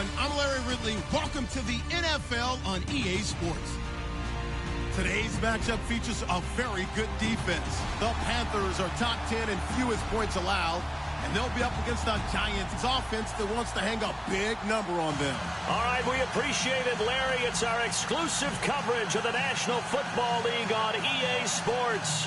everyone. I'm Larry Ridley. Welcome to the NFL on EA Sports. Today's matchup features a very good defense. The Panthers are top 10 in fewest points allowed, and they'll be up against a Giants offense that wants to hang a big number on them. All right, we appreciate it, Larry. It's our exclusive coverage of the National Football League on EA Sports.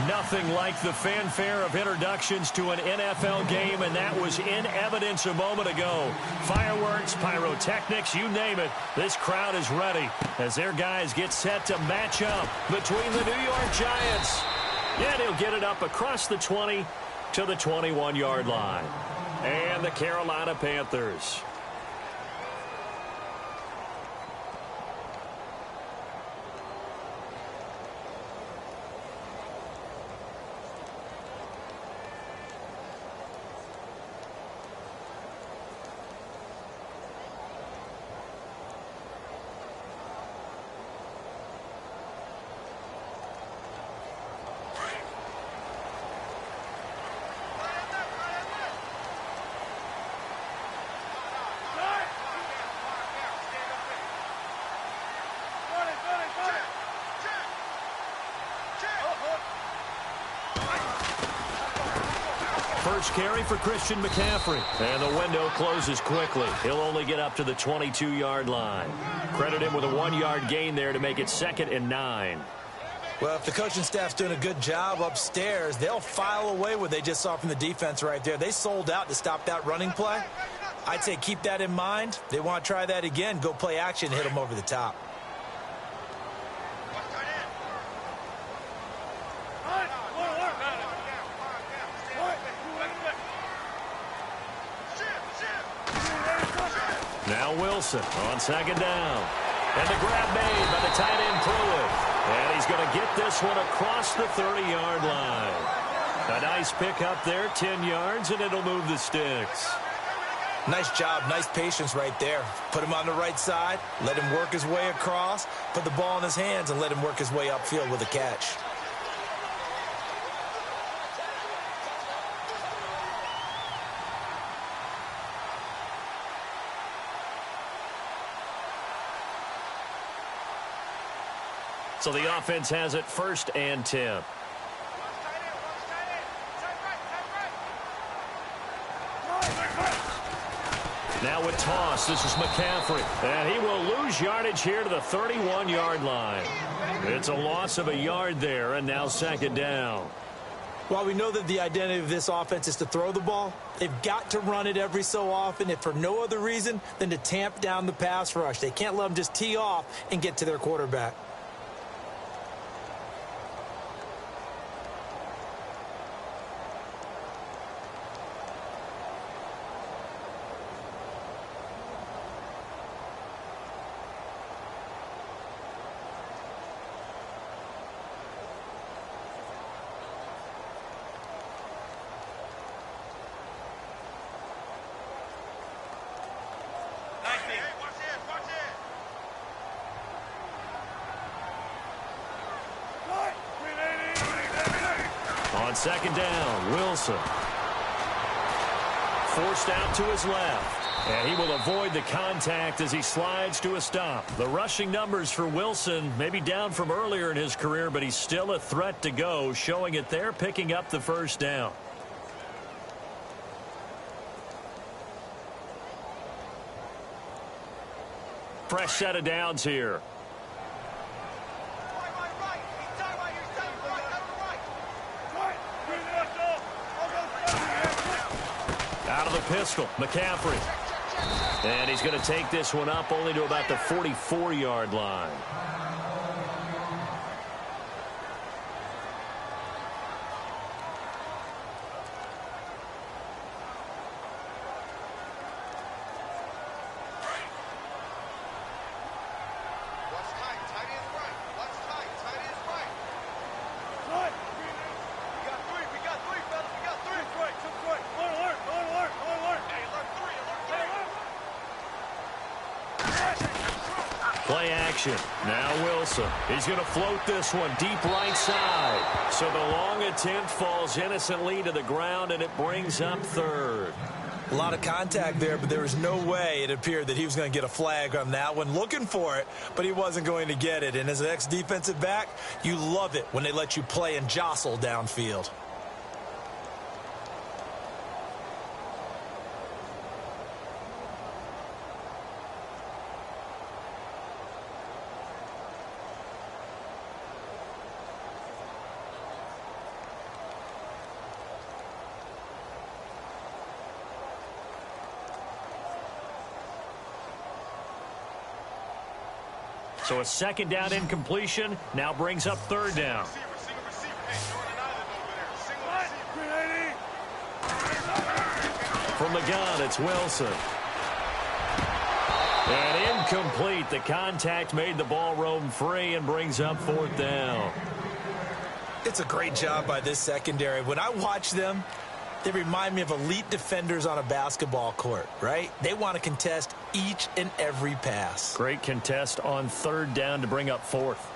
Nothing like the fanfare of introductions to an NFL game, and that was in evidence a moment ago. Fireworks, pyrotechnics, you name it. This crowd is ready as their guys get set to match up between the New York Giants. Yeah, he'll get it up across the 20 to the 21-yard line. And the Carolina Panthers. First carry for Christian McCaffrey. And the window closes quickly. He'll only get up to the 22-yard line. Credit him with a 1-yard gain there to make it 2nd and 9. Well, if the coaching staff's doing a good job upstairs, they'll file away what they just saw from the defense right there. They sold out to stop that running play. I'd say keep that in mind. They want to try that again. Go play action, hit them over the top. Now Wilson on 2nd down. And the grab made by the tight end Pruitt. And he's going to get this one across the 30-yard line. A nice pick up there, 10 yards, and it'll move the sticks. Nice job, nice patience right there. Put him on the right side, let him work his way across, put the ball in his hands, and let him work his way upfield with a catch. So the offense has it 1st and 10. Now with toss, this is McCaffrey. And he will lose yardage here to the 31-yard line. It's a loss of a yard there, and now 2nd down. While we know that the identity of this offense is to throw the ball, they've got to run it every so often, if for no other reason than to tamp down the pass rush. They can't let them just tee off and get to their quarterback. On 2nd down, Wilson. Forced out to his left. And he will avoid the contact as he slides to a stop. The rushing numbers for Wilson may be down from earlier in his career, but he's still a threat to go, showing it there, picking up the 1st down. Fresh set of downs here. Out of the pistol, McCaffrey. And he's going to take this one up only to about the 44-yard line. Play action. Now Wilson. He's going to float this one deep right side. So the long attempt falls innocently to the ground, and it brings up 3rd. A lot of contact there, but there was no way it appeared that he was going to get a flag on that one. Looking for it, but he wasn't going to get it. And as an ex-defensive back, you love it when they let you play and jostle downfield. So a second down incompletion now brings up third down. From the gun, it's Wilson. And incomplete. The contact made the ball roam free and brings up fourth down. It's a great job by this secondary. When I watch them, they remind me of elite defenders on a basketball court, right? They want to contest each and every pass. Great contest on third down to bring up fourth.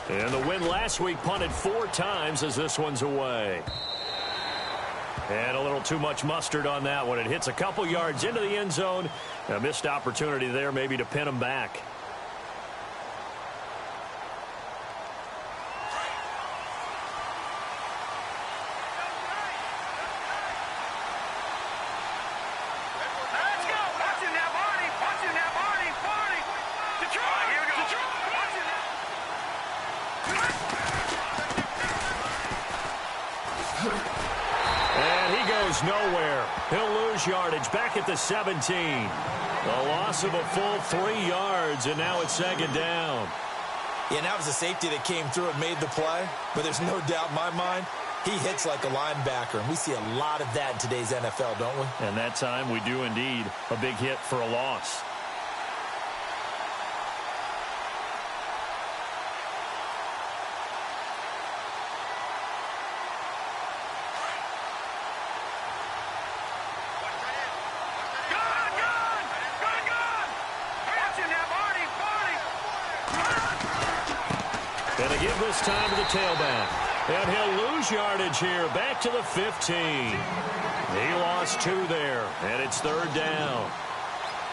And the win last week punted 4 times as this one's away. And a little too much mustard on that one. It hits a couple yards into the end zone. A missed opportunity there maybe to pin them back. Nowhere. He'll lose yardage back at the 17. A loss of a full 3 yards, and now it's second down. Yeah, and that was a safety that came through and made the play, but there's no doubt in my mind he hits like a linebacker, and we see a lot of that in today's NFL, don't we? And that time we do indeed. A big hit for a loss. And they give this time to the tailback. And he'll lose yardage here. Back to the 15. He lost 2 there. And it's third down.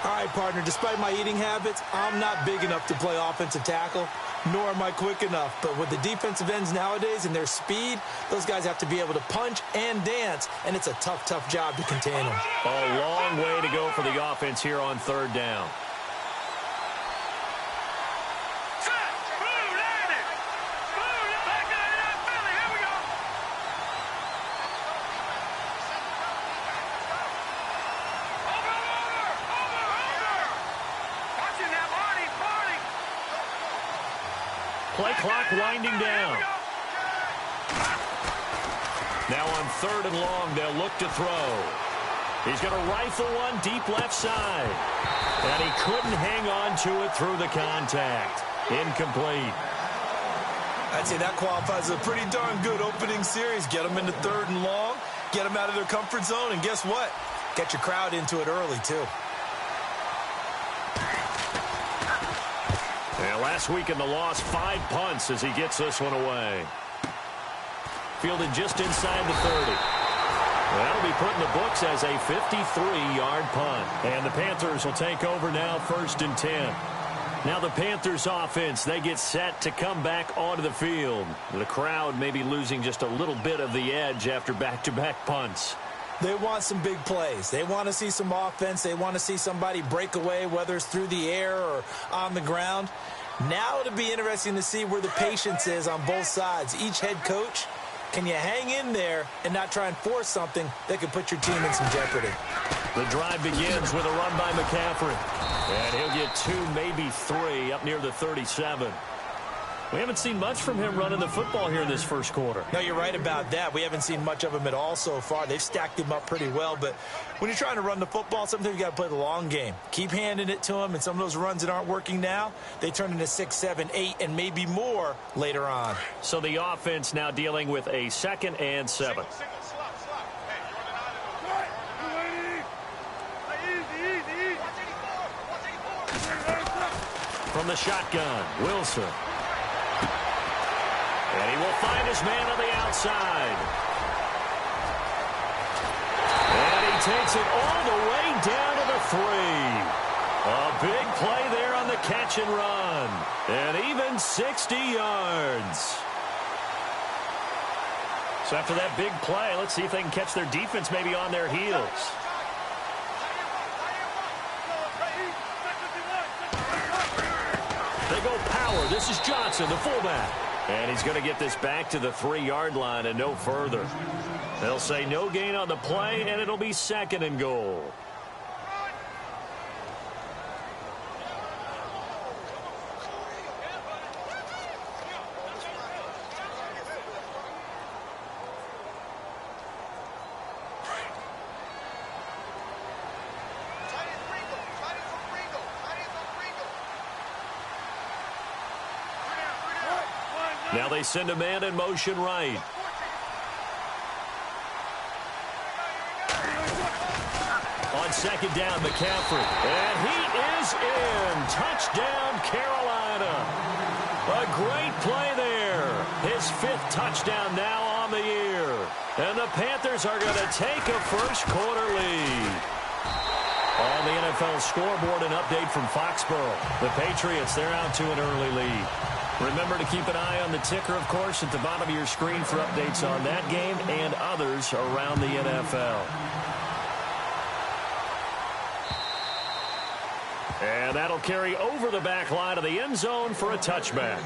All right, partner, despite my eating habits, I'm not big enough to play offensive tackle, nor am I quick enough. But with the defensive ends nowadays and their speed, those guys have to be able to punch and dance, and it's a tough, tough job to contain them. A long way to go for the offense here on third down. Play clock winding down. Now on third and long, they'll look to throw. He's going to rifle one deep left side. And he couldn't hang on to it through the contact. Incomplete. I'd say that qualifies as a pretty darn good opening series. Get them into third and long, get them out of their comfort zone, and guess what? Get your crowd into it early, too. Last week in the loss, 5 punts as he gets this one away. Fielded just inside the 30. That'll be put in the books as a 53-yard punt. And the Panthers will take over now, 1st and 10. Now the Panthers offense, they get set to come back onto the field. The crowd may be losing just a little bit of the edge after back-to-back punts. They want some big plays. They want to see some offense. They want to see somebody break away, whether it's through the air or on the ground. Now it'll be interesting to see where the patience is on both sides. Each head coach, can you hang in there and not try and force something that could put your team in some jeopardy? The drive begins with a run by McCaffrey. And he'll get 2, maybe 3 up near the 37. We haven't seen much from him running the football here in this first quarter. No, you're right about that. We haven't seen much of him at all so far. They've stacked him up pretty well, but when you're trying to run the football, sometimes you got to play the long game. Keep handing it to him, and some of those runs that aren't working now, they turn into 6, 7, 8, and maybe more later on. So the offense now dealing with a 2nd and 7. From the shotgun, Wilson. And he will find his man on the outside. takes it all the way down to the 3. A big play there on the catch and run. And even 60 yards. So after that big play, let's see if they can catch their defense maybe on their heels. They go power. This is Johnson, the fullback. And he's going to get this back to the 3-yard line and no further. They'll say no gain on the play, and it'll be 2nd and goal. Now they send a man in motion right. On 2nd down, McCaffrey. And he is in. Touchdown, Carolina. A great play there. His 5th touchdown now on the year. And the Panthers are going to take a first-quarter lead. On the NFL scoreboard, an update from Foxborough. The Patriots, they're out to an early lead. Remember to keep an eye on the ticker, of course, at the bottom of your screen for updates on that game and others around the NFL. And that'll carry over the back line of the end zone for a touchback.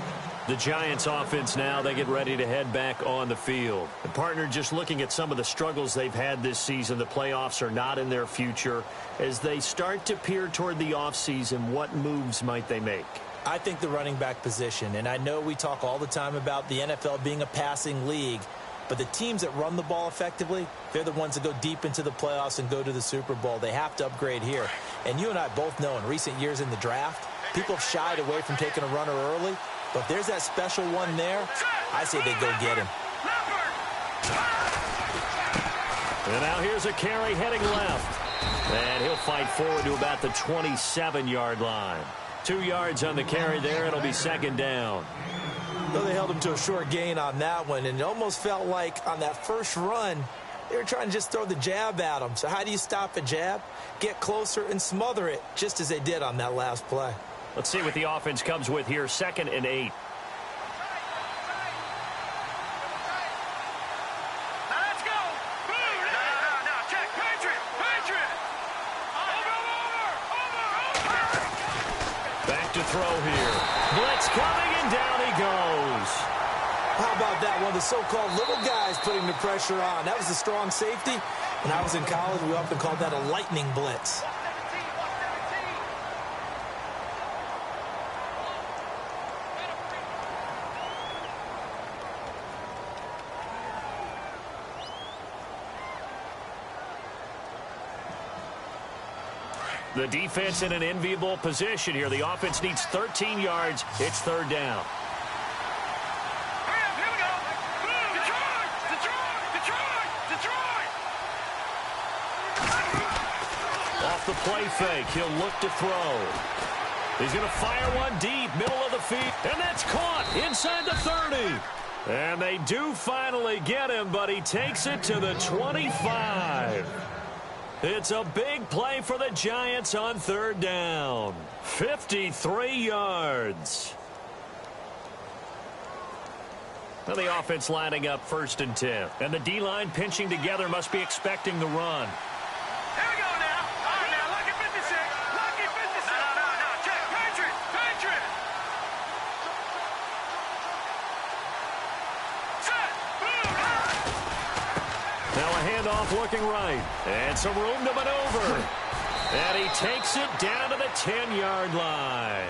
The Giants offense now, they get ready to head back on the field. And partner, just looking at some of the struggles they've had this season, the playoffs are not in their future. As they start to peer toward the offseason, what moves might they make? I think the running back position, and I know we talk all the time about the NFL being a passing league, but the teams that run the ball effectively, they're the ones that go deep into the playoffs and go to the Super Bowl. They have to upgrade here. And you and I both know in recent years in the draft, people have shied away from taking a runner early, but if there's that special one there, I say they go get him. And now here's a carry heading left. And he'll fight forward to about the 27-yard line. 2 yards on the carry there. It'll be 2nd down. Well, they held him to a short gain on that one, and it almost felt like on that first run, they were trying to just throw the jab at him. So how do you stop a jab? Get closer and smother it, just as they did on that last play. Let's see what the offense comes with here. 2nd and 8. Throw here. Blitz coming, and down he goes. How about that? One of the so-called little guys putting the pressure on. That was a strong safety. When I was in college, we often called that a lightning blitz. The defense in an enviable position here. The offense needs 13 yards. It's 3rd down. Off the play fake. He'll look to throw. He's going to fire one deep, middle of the field. And that's caught inside the 30. And they do finally get him, but he takes it to the 25. It's a big play for the Giants on 3rd down. 53 yards. Now the offense lining up 1st and 10. And the D-line pinching together, must be expecting the run. Here we go now. All right, now, lucky 56. Lucky 56. No. Check. Patriot. Set. Now a handoff looking right. And some room to maneuver. And he takes it down to the 10-yard line.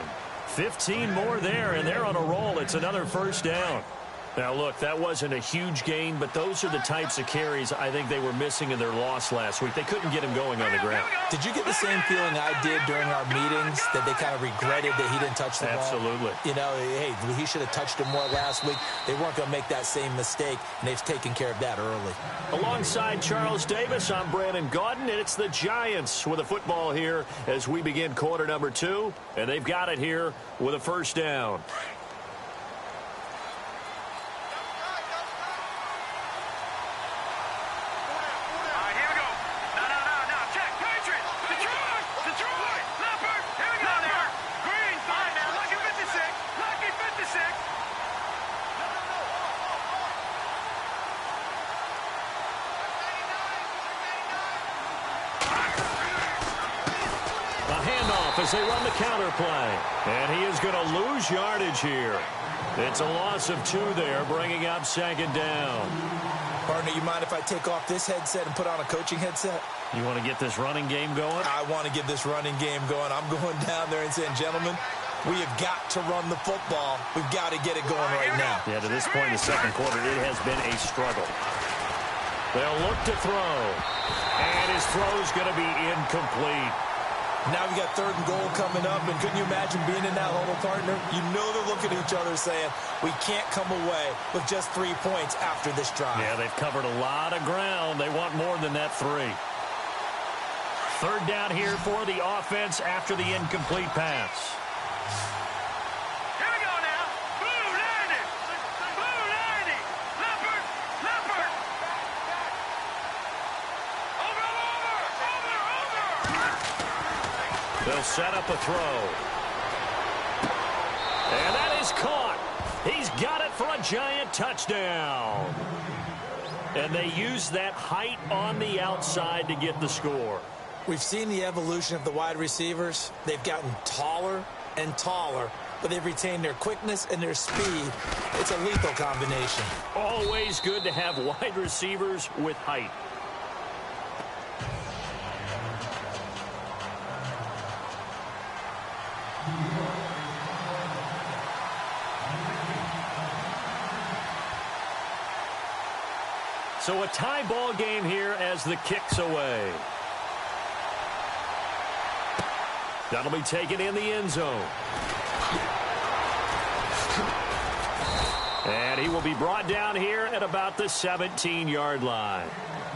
15 more there, and they're on a roll. It's another 1st down. Now, look, that wasn't a huge gain, but those are the types of carries I think they were missing in their loss last week. They couldn't get him going on the ground. Did you get the same feeling I did during our meetings, that they kind of regretted that he didn't touch the ball? Absolutely. You know, hey, he should have touched him more last week. They weren't going to make that same mistake, and they've taken care of that early. Alongside Charles Davis, I'm Brandon Gaudin, and it's the Giants with a football here as we begin quarter number 2, and they've got it here with a 1st down. off as they run the counter play. And he is going to lose yardage here. It's a loss of 2 there, bringing up second down. Partner, you mind if I take off this headset and put on a coaching headset? You want to get this running game going? I want to get this running game going. I'm going down there and saying, gentlemen, we have got to run the football. We've got to get it going right now. Yeah, to this point in the second quarter, it has been a struggle. They'll look to throw. And his throw's going to be incomplete. Now we got 3rd and goal coming up, and couldn't you imagine being in that huddle, partner? You know they're looking at each other saying, we can't come away with just 3 points after this drive. Yeah, they've covered a lot of ground. They want more than that 3. 3rd down here for the offense after the incomplete pass. Here we go now. Blue 90. Blue 90. Leopard. Leopard. Over. They'll set up a throw. And that is caught. He's got it for a giant touchdown. And they use that height on the outside to get the score. We've seen the evolution of the wide receivers. They've gotten taller and taller, but they've retained their quickness and their speed. It's a lethal combination. Always good to have wide receivers with height. So a tie ball game here as the kick's away. That'll be taken in the end zone. And he will be brought down here at about the 17-yard line.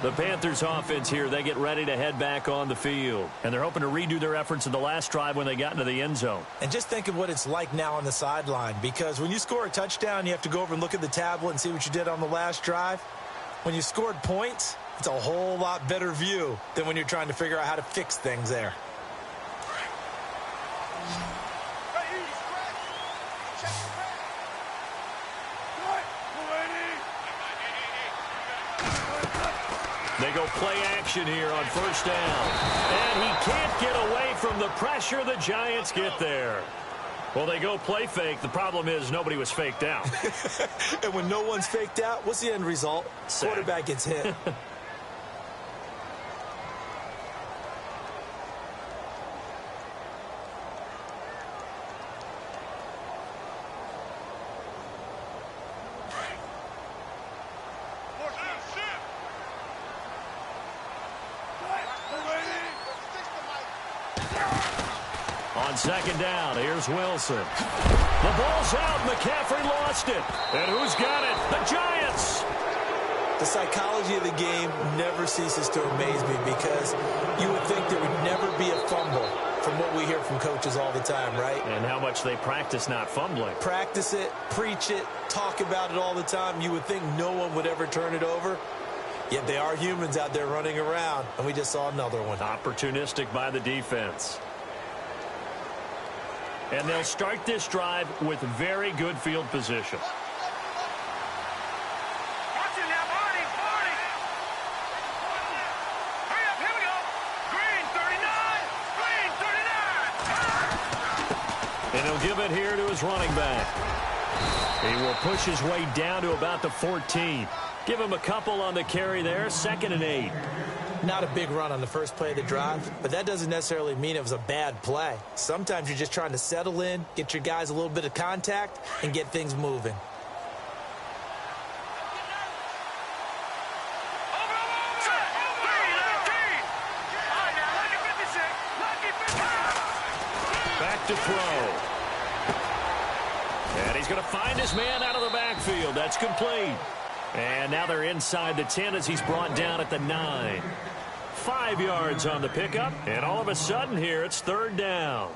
The Panthers offense here, they get ready to head back on the field. And they're hoping to redo their efforts in the last drive when they got into the end zone. And just think of what it's like now on the sideline, because when you score a touchdown, you have to go over and look at the tablet and see what you did on the last drive. When you scored points, it's a whole lot better view than when you're trying to figure out how to fix things there. They go play action here on 1st down. And he can't get away from the pressure. The Giants get there. Well, they go play fake. The problem is nobody was faked out. And when no one's faked out, what's the end result? Sack. Quarterback gets hit. On 2nd down, here's Wilson. The ball's out. McCaffrey lost it. And who's got it? The Giants. The psychology of the game never ceases to amaze me, because you would think there would never be a fumble from what we hear from coaches all the time, right? And how much they practice not fumbling. Practice it, preach it, talk about it all the time. You would think no one would ever turn it over. Yet they are humans out there running around, and we just saw another one. Opportunistic by the defense. And they'll start this drive with very good field position. Watch it now, Barney. Hurry up, here we go. Green 39. Green 39. And he'll give it here to his running back. He will push his way down to about the 14. Give him a couple on the carry there. 2nd and 8. Not a big run on the first play of the drive, but that doesn't necessarily mean it was a bad play. Sometimes you're just trying to settle in, get your guys a little bit of contact, and get things moving. Back to throw. And he's going to find his man out of the backfield. That's complete. And now they're inside the 10 as he's brought down at the 9. 5 yards on the pickup. And all of a sudden here, it's 3rd down.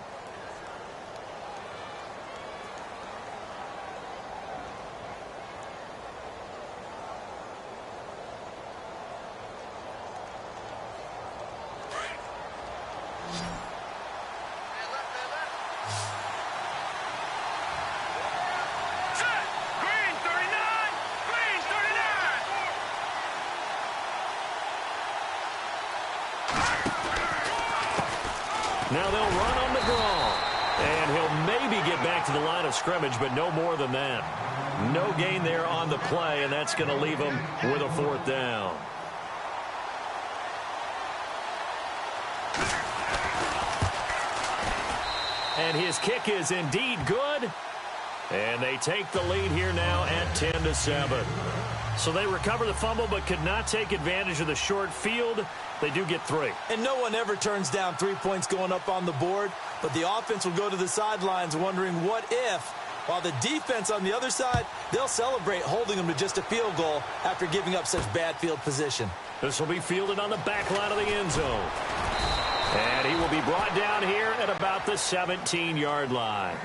Now they'll run on the draw. And he'll maybe get back to the line of scrimmage, but no more than that. No gain there on the play, and that's going to leave him with a 4th down. And his kick is indeed good. And they take the lead here now at 10-7. So they recover the fumble but could not take advantage of the short field. They do get 3. And no one ever turns down 3 points going up on the board, but the offense will go to the sidelines wondering what if, while the defense on the other side, they'll celebrate holding them to just a field goal after giving up such bad field position. This will be fielded on the back line of the end zone. And he will be brought down here at about the 17-yard line.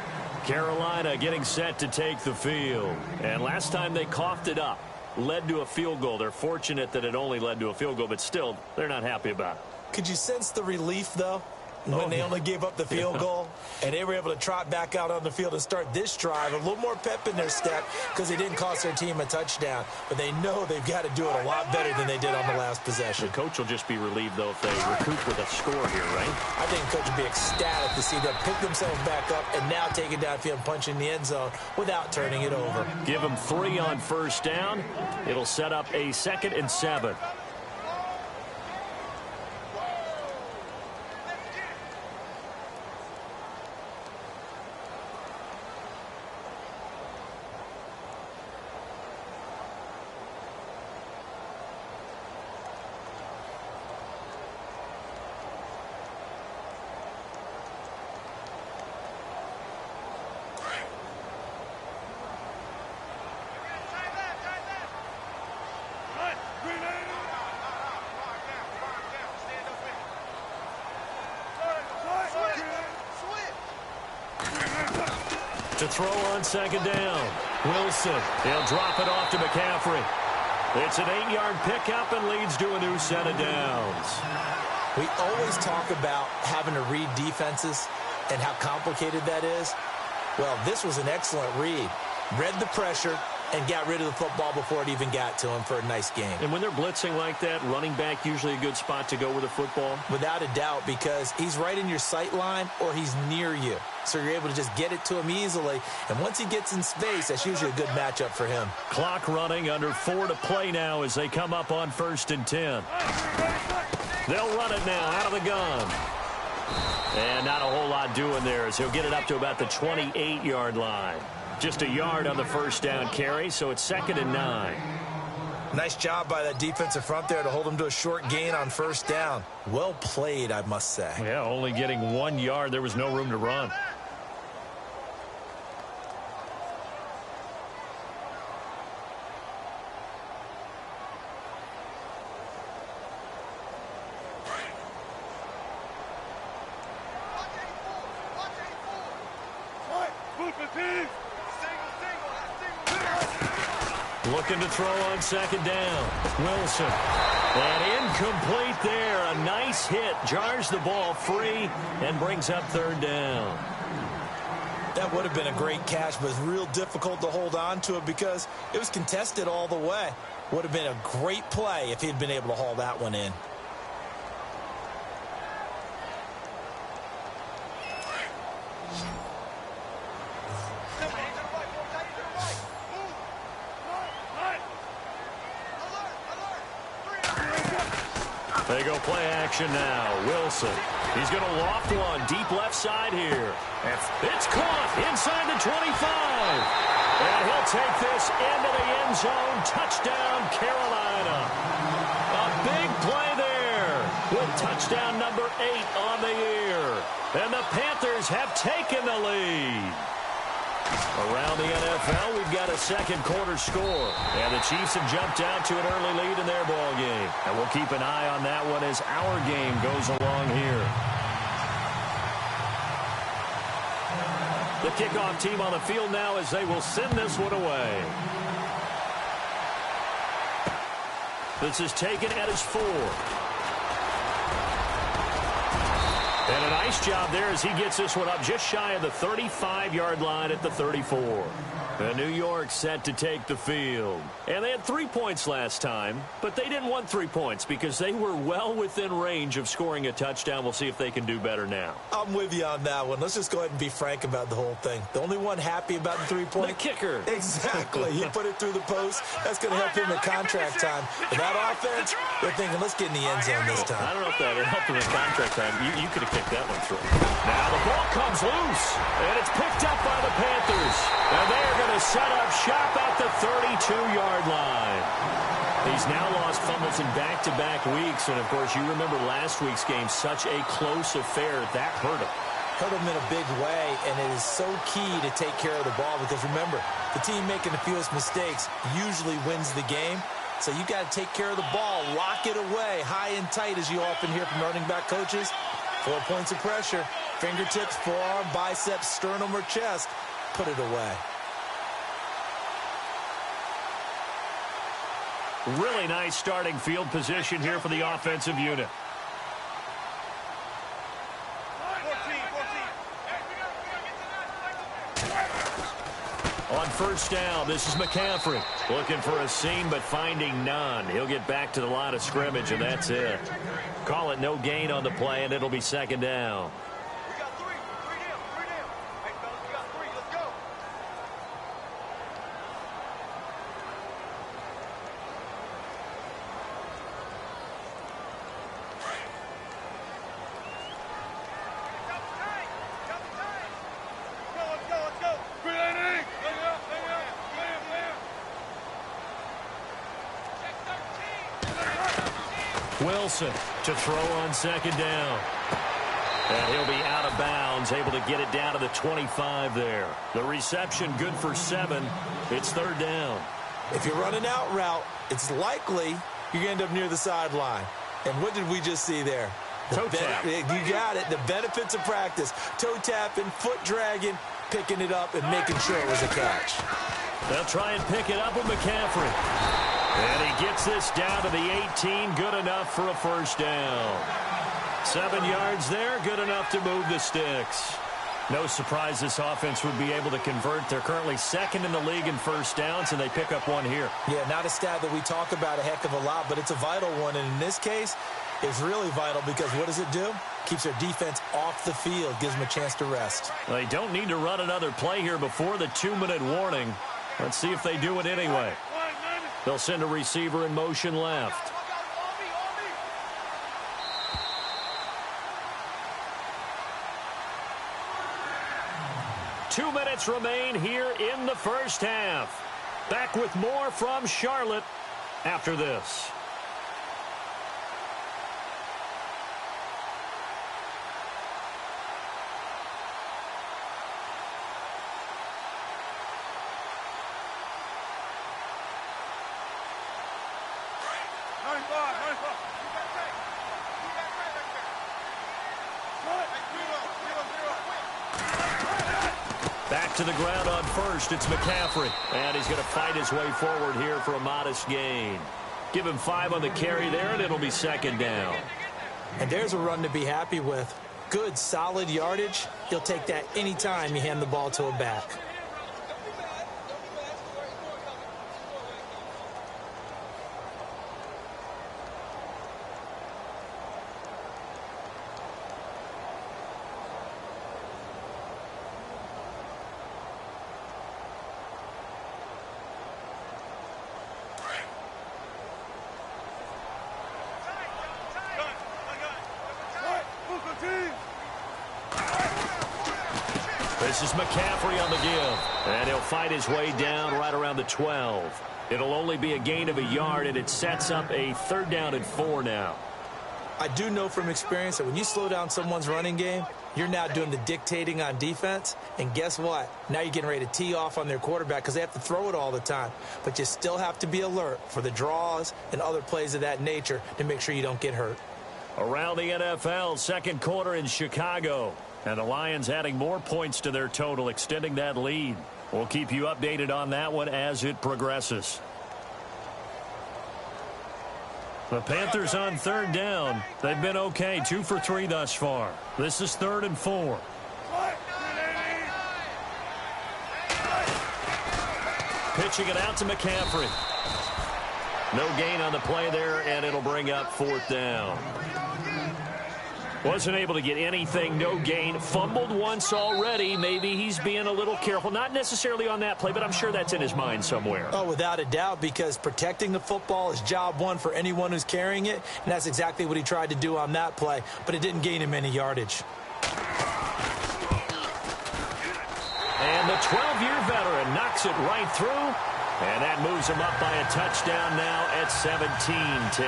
Carolina getting set to take the field. And last time they coughed it up, led to a field goal. They're fortunate that it only led to a field goal, but still, they're not happy about it. Could you sense the relief, though, when they only gave up the field goal and they were able to trot back out on the field and start this drive? A little more pep in their step because they didn't cost their team a touchdown, but they know they've got to do it a lot better than they did on the last possession. The coach will just be relieved, though, if they recoup with a score here, right? I think the coach would be ecstatic to see them pick themselves back up and now take it downfield and punch in the end zone without turning it over. Give them 3 on 1st down. It'll set up a 2nd and 7. To throw on 2nd down. Wilson. He'll drop it off to McCaffrey. It's an 8-yard pickup and leads to a new set of downs. We always talk about having to read defenses and how complicated that is. Well, this was an excellent read. Read the pressure and got rid of the football before it even got to him for a nice game. And when they're blitzing like that, running back usually a good spot to go with the football? Without a doubt, because he's right in your sight line or he's near you. So you're able to just get it to him easily. And once he gets in space, that's usually a good matchup for him. Clock running, under 4 to play now as they come up on 1st and 10. They'll run it now out of the gun. And not a whole lot doing there as he'll get it up to about the 28-yard line. Just a yard on the 1st down carry, so it's 2nd and 9. Nice job by that defensive front there to hold him to a short gain on 1st down. Well played, I must say. Yeah, only getting 1 yard. There was no room to run. Looking to throw on 2nd down. Wilson. And incomplete there. A nice hit. Jars the ball free and brings up 3rd down. That would have been a great catch, but it's real difficult to hold on to it because it was contested all the way. Would have been a great play if he'd been able to haul that one in. They go play action now. Wilson. He's going to loft one deep left side here. It's caught inside the 25. And he'll take this into the end zone. Touchdown, Carolina. A big play there with touchdown number 8 on the year. And the Panthers have taken the lead. Around the NFL, we've got a 2nd quarter score. And the Chiefs have jumped out to an early lead in their ball game. And we'll keep an eye on that one as our game goes along here. The kickoff team on the field now as they will send this one away. This is taken at his 4. And a nice job there as he gets this one up just shy of the 35-yard line at the 34. And New York set to take the field. And they had 3 points last time, but they didn't want 3 points because they were well within range of scoring a touchdown. We'll see if they can do better now. I'm with you on that one. Let's just go ahead and be frank about the whole thing. The only one happy about the 3-point? The kicker. Exactly. He put it through the post. That's going to help him in contract time. But that offense, they're thinking, let's get in the end zone this time. I don't know if that would help him in contract time. You could have kicked that one through. Now the ball comes loose, and it's picked up by the Panthers. And they're going to set up shop at the 32-yard line. He's now lost fumbles in back-to-back weeks. And, of course, you remember last week's game, such a close affair. That hurt him. Hurt him in a big way, and it is so key to take care of the ball because, remember, the team making the fewest mistakes usually wins the game. So you got to take care of the ball, lock it away, high and tight, as you often hear from running back coaches. 4 points of pressure, fingertips, forearm, biceps, sternum, or chest. Put it away. Really nice starting field position here for the offensive unit. 14. On first down, this is McCaffrey. Looking for a seam, but finding none. He'll get back to the line of scrimmage, and that's it. Call it no gain on the play, and it'll be second down. We got 3. 3 down. 3 down. Hey, fellas, we got 3. Let's go. Let's go. Wilson to throw on second down. And he'll be out of bounds, able to get it down to the 25 there. The reception good for 7. It's third down. If you're running out route, it's likely you're going to end up near the sideline. And what did we just see there? Toe tap. You got it. The benefits of practice. Toe tapping, foot dragging, picking it up, and making sure it was a catch. They'll try and pick it up with McCaffrey. And he gets this down to the 18. Good enough for a first down. 7 yards there. Good enough to move the sticks. No surprise this offense would be able to convert. They're currently second in the league in first downs, and they pick up one here. Yeah, not a stat that we talk about a heck of a lot, but it's a vital one. And in this case, it's really vital because what does it do? Keeps their defense off the field, gives them a chance to rest. They don't need to run another play here before the 2-minute warning. Let's see if they do it anyway. They'll send a receiver in motion left. 2 minutes remain here in the first half. Back with more from Charlotte after this. Back to the ground on first. It's McCaffrey. And he's going to fight his way forward here for a modest gain. Give him 5 on the carry there, and it'll be second down. And there's a run to be happy with. Good, solid yardage. He'll take that anytime you hand the ball to a back. This is McCaffrey on the give. And he'll fight his way down right around the 12. It'll only be a gain of a yard, and it sets up a 3rd down and 4 now. I do know from experience that when you slow down someone's running game, you're now doing the dictating on defense. And guess what? Now you're getting ready to tee off on their quarterback because they have to throw it all the time. But you still have to be alert for the draws and other plays of that nature to make sure you don't get hurt. Around the NFL, second quarter in Chicago. And the Lions adding more points to their total, extending that lead. We'll keep you updated on that one as it progresses. The Panthers on 3rd down. They've been okay, 2 for 3 thus far. This is 3rd and 4. pitching it out to McCaffrey. No gain on the play there, and it'll bring up 4th down. Wasn't able to get anything, no gain. Fumbled once already. Maybe he's being a little careful. Not necessarily on that play, but I'm sure that's in his mind somewhere. Oh, without a doubt, because protecting the football is job one for anyone who's carrying it, and that's exactly what he tried to do on that play, but it didn't gain him any yardage. And the 12-year veteran knocks it right through. And that moves him up by a touchdown now at 17-10.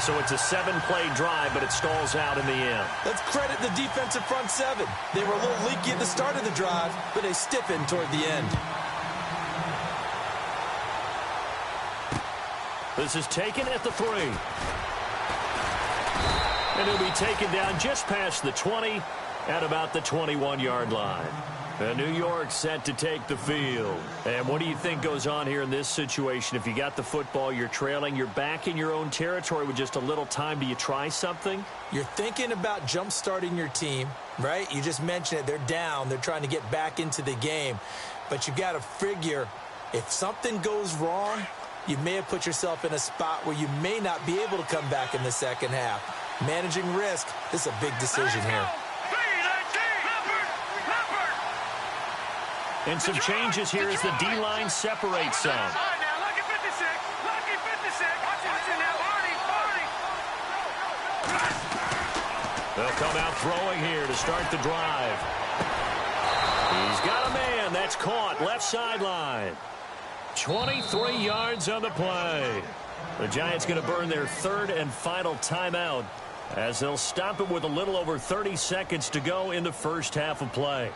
So it's a 7-play drive, but it stalls out in the end. Let's credit the defensive front seven. They were a little leaky at the start of the drive, but they stiffened toward the end. This is taken at the 3. And he'll be taken down just past the 20 at about the 21-yard line. And New York set to take the field. And what do you think goes on here in this situation? If you got the football, you're trailing, you're back in your own territory with just a little time. Do you try something? You're thinking about jump-starting your team, right? You just mentioned it. They're down. They're trying to get back into the game. But you've got to figure if something goes wrong, you may have put yourself in a spot where you may not be able to come back in the second half. Managing risk, this is a big decision here. And some changes here as the D-line separates some. They'll come out throwing here to start the drive. He's got a man. That's caught. Left sideline. 23 yards on the play. The Giants going to burn their 3rd and final timeout as they'll stop it with a little over 30 seconds to go in the first half of play.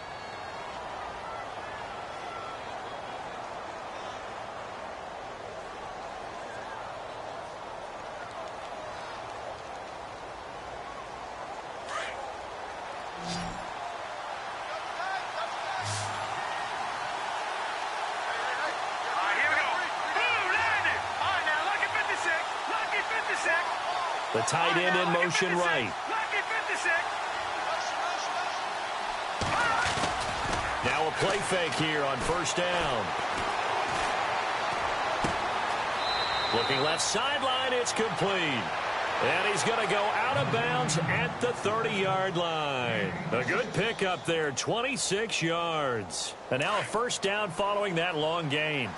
The tight end in motion right. Now a play fake here on 1st down. Looking left sideline, it's complete. And he's going to go out of bounds at the 30-yard line. A good pickup there, 26 yards. And now a 1st down following that long gain.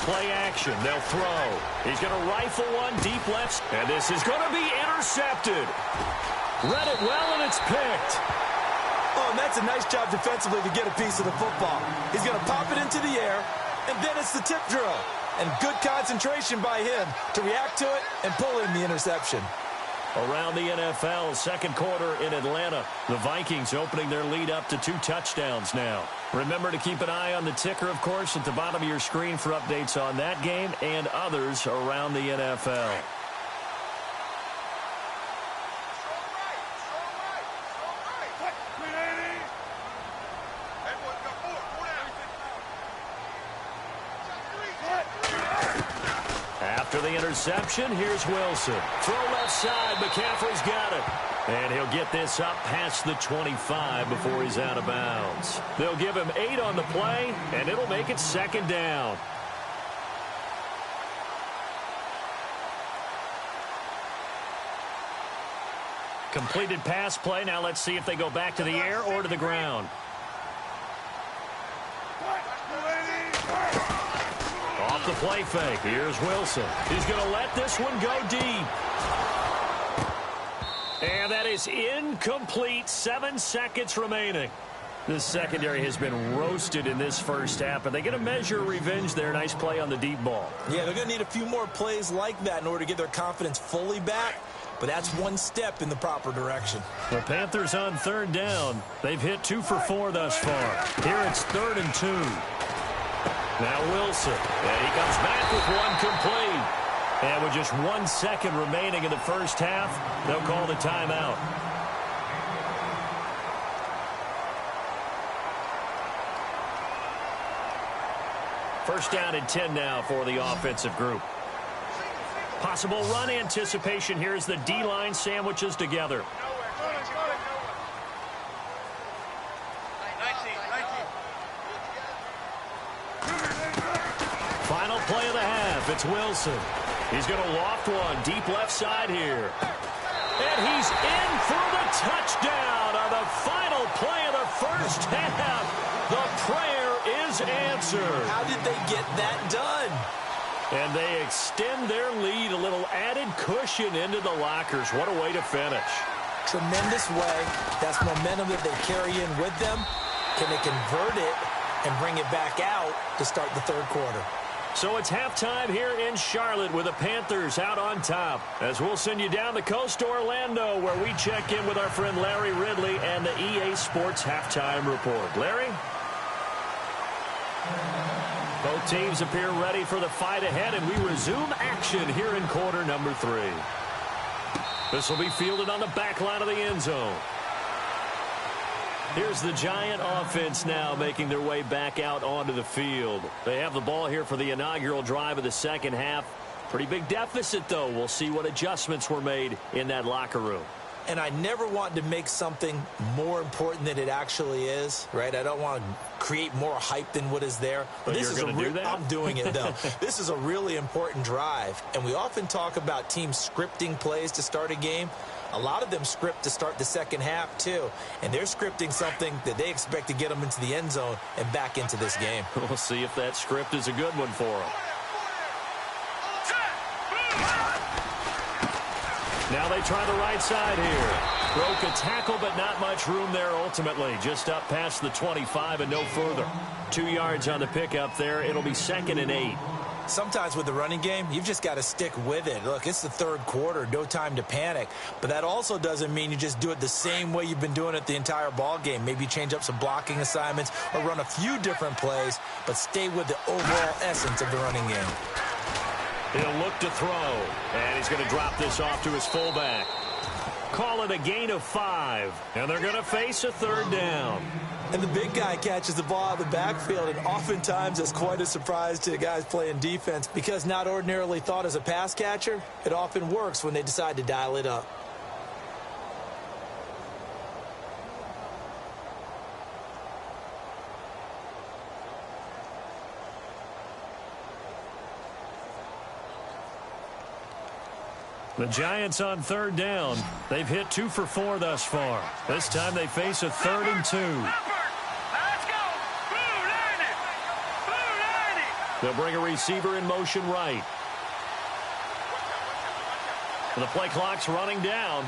Play action. They'll throw. He's going to rifle one deep left. And this is going to be intercepted. Read it well, and it's picked. Oh, and that's a nice job defensively to get a piece of the football. He's going to pop it into the air, and then it's the tip drill. And good concentration by him to react to it and pull in the interception. Around the NFL, 2nd quarter in Atlanta. The Vikings opening their lead up to 2 touchdowns now. Remember to keep an eye on the ticker, of course, at the bottom of your screen for updates on that game and others around the NFL. After the interception, here's Wilson. Throw left side. McCaffrey's got it. And he'll get this up past the 25 before he's out of bounds. They'll give him 8 on the play, and it'll make it 2nd down. Completed pass play. Now let's see if they go back to the air or to the ground. Off the play fake. Here's Wilson. He's going to let this one go deep. And that is incomplete. 7 seconds remaining. This secondary has been roasted in this first half, but they get a measure of revenge there. Nice play on the deep ball. Yeah, they're going to need a few more plays like that in order to get their confidence fully back, but that's one step in the proper direction. The Panthers on 3rd down. They've hit 2 for 4 thus far. Here it's 3rd and 2. Now Wilson. And he comes back with one complete. And with just 1 second remaining in the first half, they'll call the timeout. First down and 10 now for the offensive group. Possible run anticipation here as the D-line sandwiches together. Final play of the half. It's Wilson. He's going to loft one deep left side here. And he's in for the touchdown on the final play of the first half. The prayer is answered. How did they get that done? And they extend their lead, a little added cushion into the lockers. What a way to finish. Tremendous way. That's momentum that they carry in with them. Can they convert it and bring it back out to start the third quarter? So it's halftime here in Charlotte with the Panthers out on top. As we'll send you down the coast to Orlando, where we check in with our friend Larry Ridley and the EA Sports Halftime Report. Larry? Both teams appear ready for the fight ahead, and we resume action here in quarter number 3. This will be fielded on the back line of the end zone. Here's the Giant offense now making their way back out onto the field. They have the ball here for the inaugural drive of the second half. Pretty big deficit, though. We'll see what adjustments were made in that locker room. And I never want to make something more important than it actually is, right? I don't want to create more hype than what is there. But this you're going to do that? I'm doing it, though. This is a really important drive. And we often talk about teams scripting plays to start a game. A lot of them script to start the second half, too. And they're scripting something that they expect to get them into the end zone and back into this game. We'll see if that script is a good one for them. Now they try the right side here. Broke a tackle, but not much room there ultimately. Just up past the 25 and no further. 2 yards on the pickup there. It'll be 2nd and 8. Sometimes with the running game, you've just got to stick with it. Look, it's the third quarter, no time to panic. But that also doesn't mean you just do it the same way you've been doing it the entire ball game. Maybe change up some blocking assignments or run a few different plays, but stay with the overall essence of the running game. He'll look to throw, and he's going to drop this off to his fullback. Call it a gain of 5, and they're going to face a third down. And the big guy catches the ball out of the backfield, and oftentimes it's quite a surprise to the guys playing defense because not ordinarily thought as a pass catcher, it often works when they decide to dial it up. The Giants on third down. They've hit 2 for 4 thus far. This time they face a 3rd and 2. Let's go. They'll bring a receiver in motion right. The play clock's running down.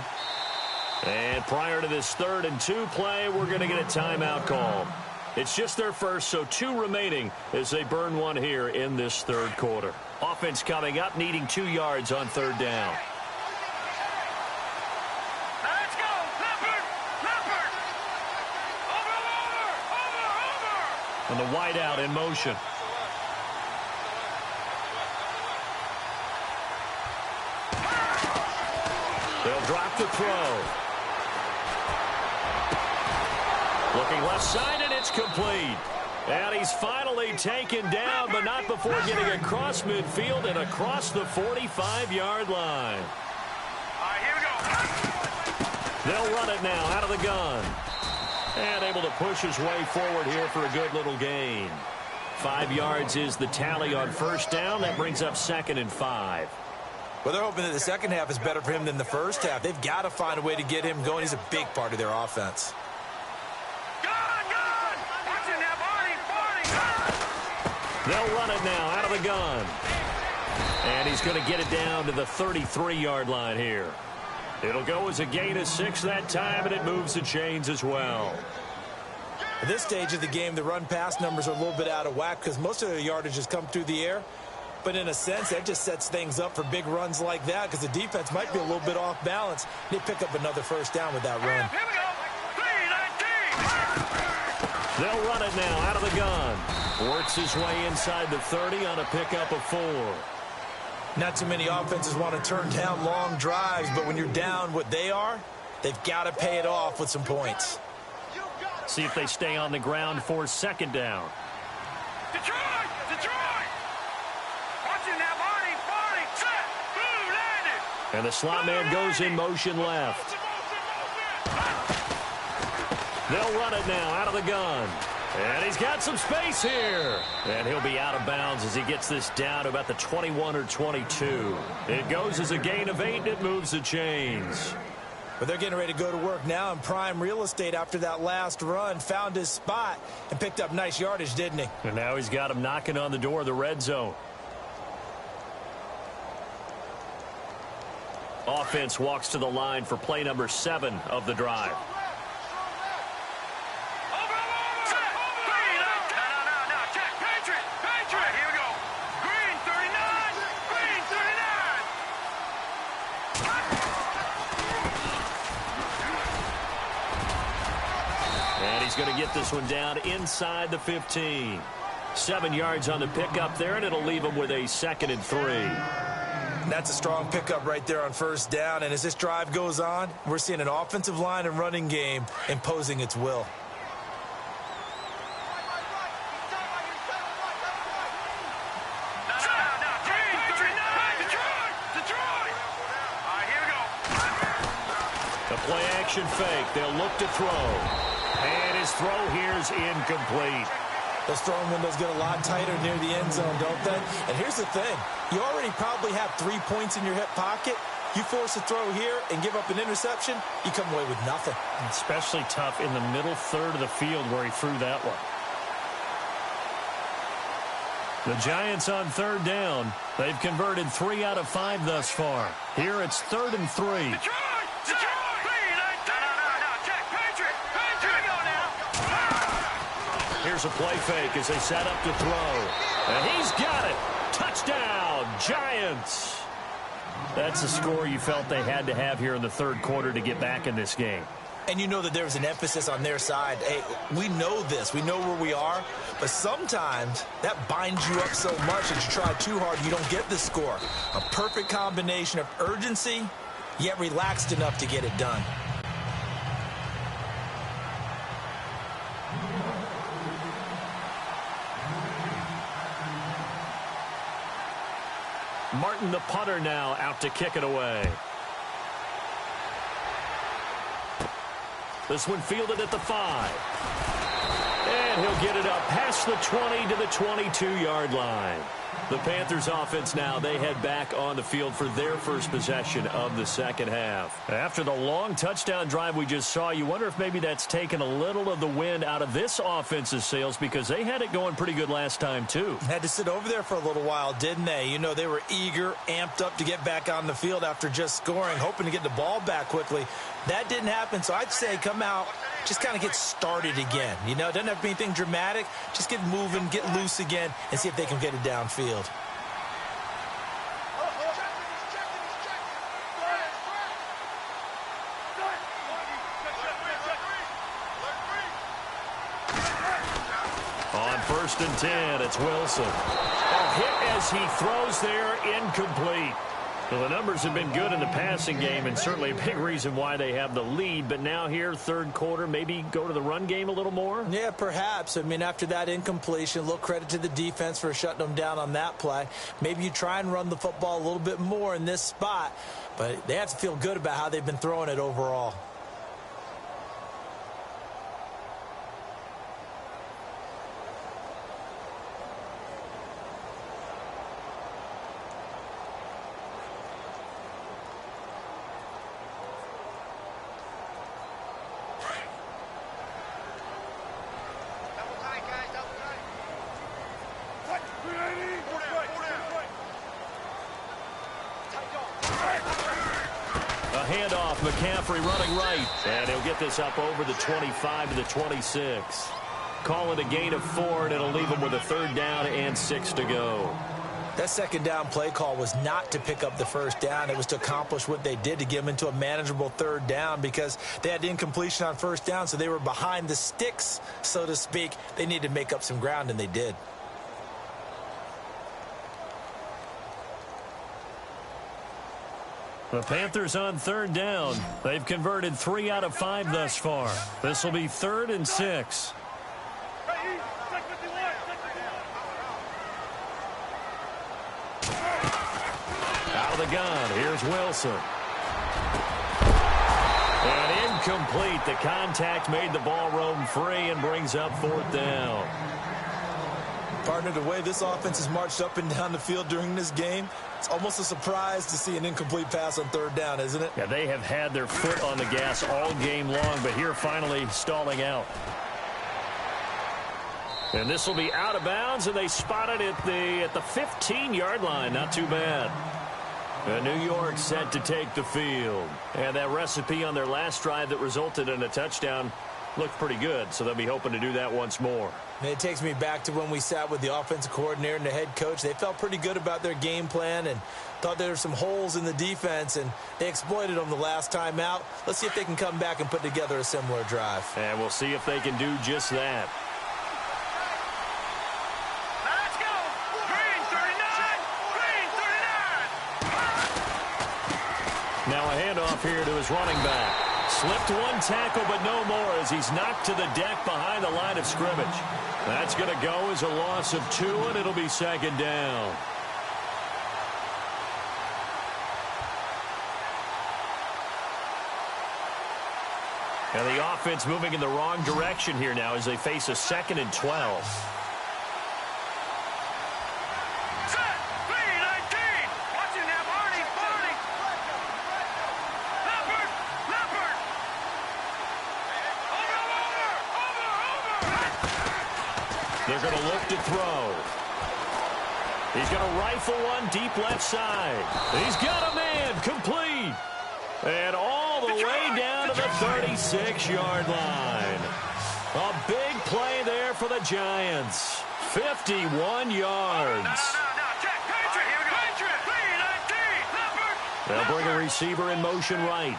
And prior to this 3rd and 2 play, we're going to get a timeout call. It's just their first, so 2 remaining as they burn one here in this third quarter. Offense coming up, needing 2 yards on third down. Let's go. Leopard. Over. And the wideout in motion. They'll drop the throw. Looking left side, and it's complete. And he's finally taken down, but not before getting across midfield and across the 45-yard line. All right, here we go. They'll run it now out of the gun. And able to push his way forward here for a good little gain. 5 yards is the tally on first down. That brings up 2nd and 5. Well, they're hoping that the second half is better for him than the first half. They've got to find a way to get him going. He's a big part of their offense. They'll run it now out of the gun. And he's going to get it down to the 33-yard line here. It'll go as a gain of 6 that time, and it moves the chains as well. At this stage of the game, the run-pass numbers are a little bit out of whack because most of their yardage has come through the air. But in a sense, that just sets things up for big runs like that because the defense might be a little bit off balance. They pick up another first down with that run. Here we go. 3-19. They'll run it now out of the gun. Works his way inside the 30 on a pickup of 4. Not too many offenses want to turn down long drives, but when you're down what they are, they've got to pay it off with some points. See if they stay on the ground for 2nd down. Detroit! Detroit! Watch it now, Barney, set, boom, landed. And the slot man goes in motion left. They'll run it now out of the gun. And he's got some space here. And he'll be out of bounds as he gets this down to about the 21 or 22. It goes as a gain of 8, and it moves the chains. But they're getting ready to go to work now in prime real estate after that last run. Found his spot and picked up nice yardage, didn't he? And now he's got him knocking on the door of the red zone. Offense walks to the line for play number 7 of the drive. Going to get this one down inside the 15. 7 yards on the pickup there, and it'll leave him with a 2nd and 3. That's a strong pickup right there on 1st down, and as this drive goes on, we're seeing an offensive line and running game imposing its will. The play action fake. They'll look to throw. And his throw here is incomplete. Those throwing windows get a lot tighter near the end zone, don't they? And here's the thing. You already probably have 3 points in your hip pocket. You force a throw here and give up an interception, you come away with nothing. Especially tough in the middle third of the field where he threw that one. The Giants on 3rd down. They've converted 3 out of 5 thus far. Here it's 3rd and 3. Here's a play fake as they set up to throw. And he's got it. Touchdown, Giants. That's the score you felt they had to have here in the 3rd quarter to get back in this game. And you know that there's an emphasis on their side. Hey, we know this. We know where we are. But sometimes that binds you up so much that you try too hard, you don't get the score. A perfect combination of urgency, yet relaxed enough to get it done. Martin, the punter, now out to kick it away. This one fielded at the 5. And he'll get it up past the 20 to the 22-yard line. The Panthers offense now, they head back on the field for their first possession of the 2nd half. After the long touchdown drive we just saw, you wonder if maybe that's taken a little of the wind out of this offense's sails because they had it going pretty good last time too. Had to sit over there for a little while, didn't they? You know, they were eager, amped up to get back on the field after just scoring, hoping to get the ball back quickly. That didn't happen, so I'd say come out, just kind of get started again. You know, it doesn't have to be anything dramatic. Just get moving, get loose again, and see if they can get it downfield. On 1st and 10, it's Wilson. A hit as he throws there, incomplete. Well, the numbers have been good in the passing game and certainly a big reason why they have the lead. But now here, 3rd quarter, maybe go to the run game a little more? Yeah, perhaps. I mean, after that incompletion, a little credit to the defense for shutting them down on that play. Maybe you try and run the football a little bit more in this spot. But they have to feel good about how they've been throwing it overall. Handoff, McCaffrey running right. And he'll get this up over the 25 to the 26. Call it a gain of 4, and it'll leave him with a 3rd down and 6 to go. That second down play call was not to pick up the first down. It was to accomplish what they did, to get them into a manageable third down, because they had incompletion on first down, so they were behind the sticks, so to speak. They needed to make up some ground, and they did. The Panthers on third down. They've converted 3 out of 5 thus far. This will be 3rd and 6. Out of the gun, here's Wilson. And incomplete. The contact made the ball roam free and brings up 4th down. Partner, the way this offense has marched up and down the field during this game, it's almost a surprise to see an incomplete pass on third down, isn't it? Yeah, they have had their foot on the gas all game long, but here finally stalling out. And this will be out of bounds, and they spot it at the 15-yard line. Not too bad. And New York set to take the field. And that recipe on their last drive that resulted in a touchdown looked pretty good, so they'll be hoping to do that once more. And it takes me back to when we sat with the offensive coordinator and the head coach. They felt pretty good about their game plan and thought there were some holes in the defense, and they exploited them the last time out. Let's see if they can come back and put together a similar drive. And we'll see if they can do just that. Let's go! Green 39! Green 39! Now a handoff here to his running back. Slipped one tackle, but no more as he's knocked to the deck behind the line of scrimmage. That's going to go as a loss of 2, and it'll be 2nd down. And the offense moving in the wrong direction here now as they face a 2nd and 12. They're going to look to throw. He's going to rifle one deep left side. He's got a man, complete. And all the way down to the 36-yard line. A big play there for the Giants. 51 yards. They'll bring a receiver in motion right.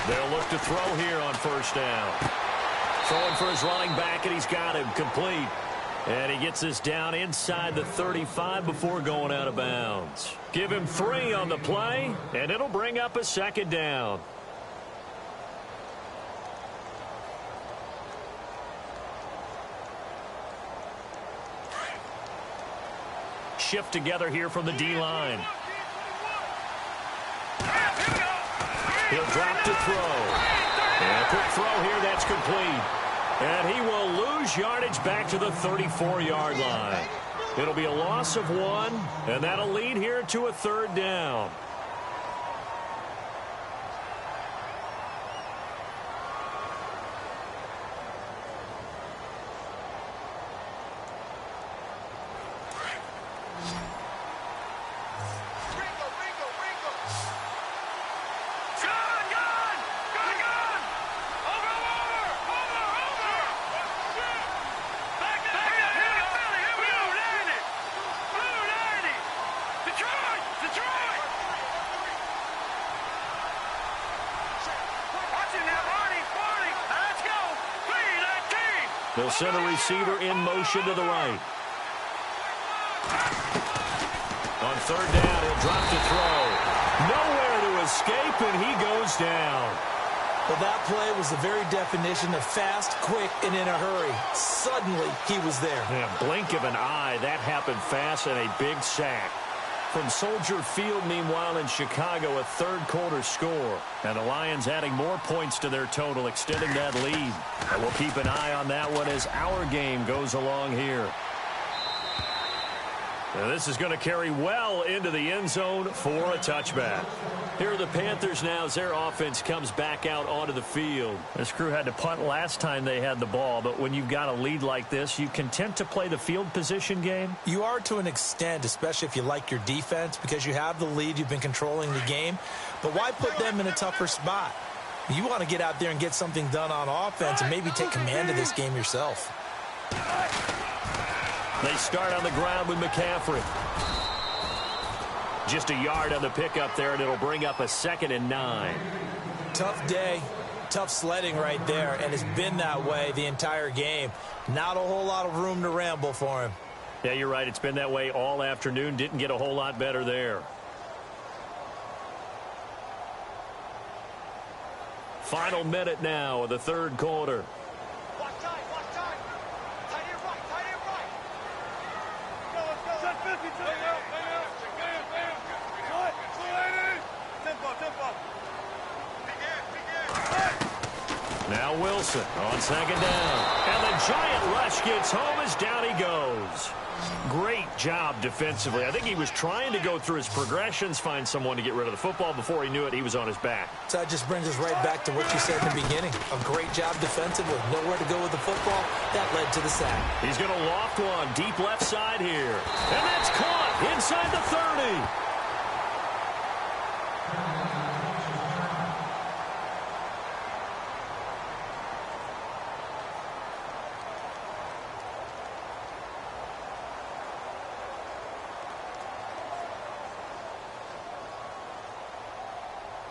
They'll look to throw here on first down. Throwing for his running back, and he's got him complete. And he gets this down inside the 35 before going out of bounds. Give him 3 on the play, and it'll bring up a 2nd down. Shift together here from the D-line. He'll drop to throw. And a quick throw here, that's complete. And he will lose yardage back to the 34-yard line. It'll be a loss of 1, and that'll lead here to a 3rd down. They'll send a receiver in motion to the right. On 3rd down, he'll drop to throw. Nowhere to escape, and he goes down. Well, that play was the very definition of fast, quick, and in a hurry. Suddenly, he was there. In a blink of an eye, that happened fast, and a big sack. From Soldier Field, meanwhile, in Chicago, a 3rd quarter score. And the Lions adding more points to their total, extending that lead. And we'll keep an eye on that one as our game goes along here. Now this is going to carry well into the end zone for a touchback. Here are the Panthers now as their offense comes back out onto the field. This crew had to punt last time they had the ball, but when you've got a lead like this, you content to play the field position game? You are to an extent, especially if you like your defense, because you have the lead, you've been controlling the game. But why put them in a tougher spot? You want to get out there and get something done on offense and maybe take command of this game yourself. They start on the ground with McCaffrey. Just a yard on the pickup there, and it'll bring up a 2nd and 9. Tough day, tough sledding right there, and it's been that way the entire game. Not a whole lot of room to ramble for him. Yeah, you're right. It's been that way all afternoon. Didn't get a whole lot better there. Final minute now of the third quarter. Watch time, watch time. Tight end right, tight end right. Let's go. Set 50, lay out. What? Tempo. Now Wilson on 2nd down. And the giant rush gets home as down he goes. Great job defensively. I think he was trying to go through his progressions, find someone to get rid of the football. Before he knew it, he was on his back. So that just brings us right back to what you said in the beginning. A great job defensively. Nowhere to go with the football. That led to the sack. He's going to loft one deep left side here. And that's caught inside the 30.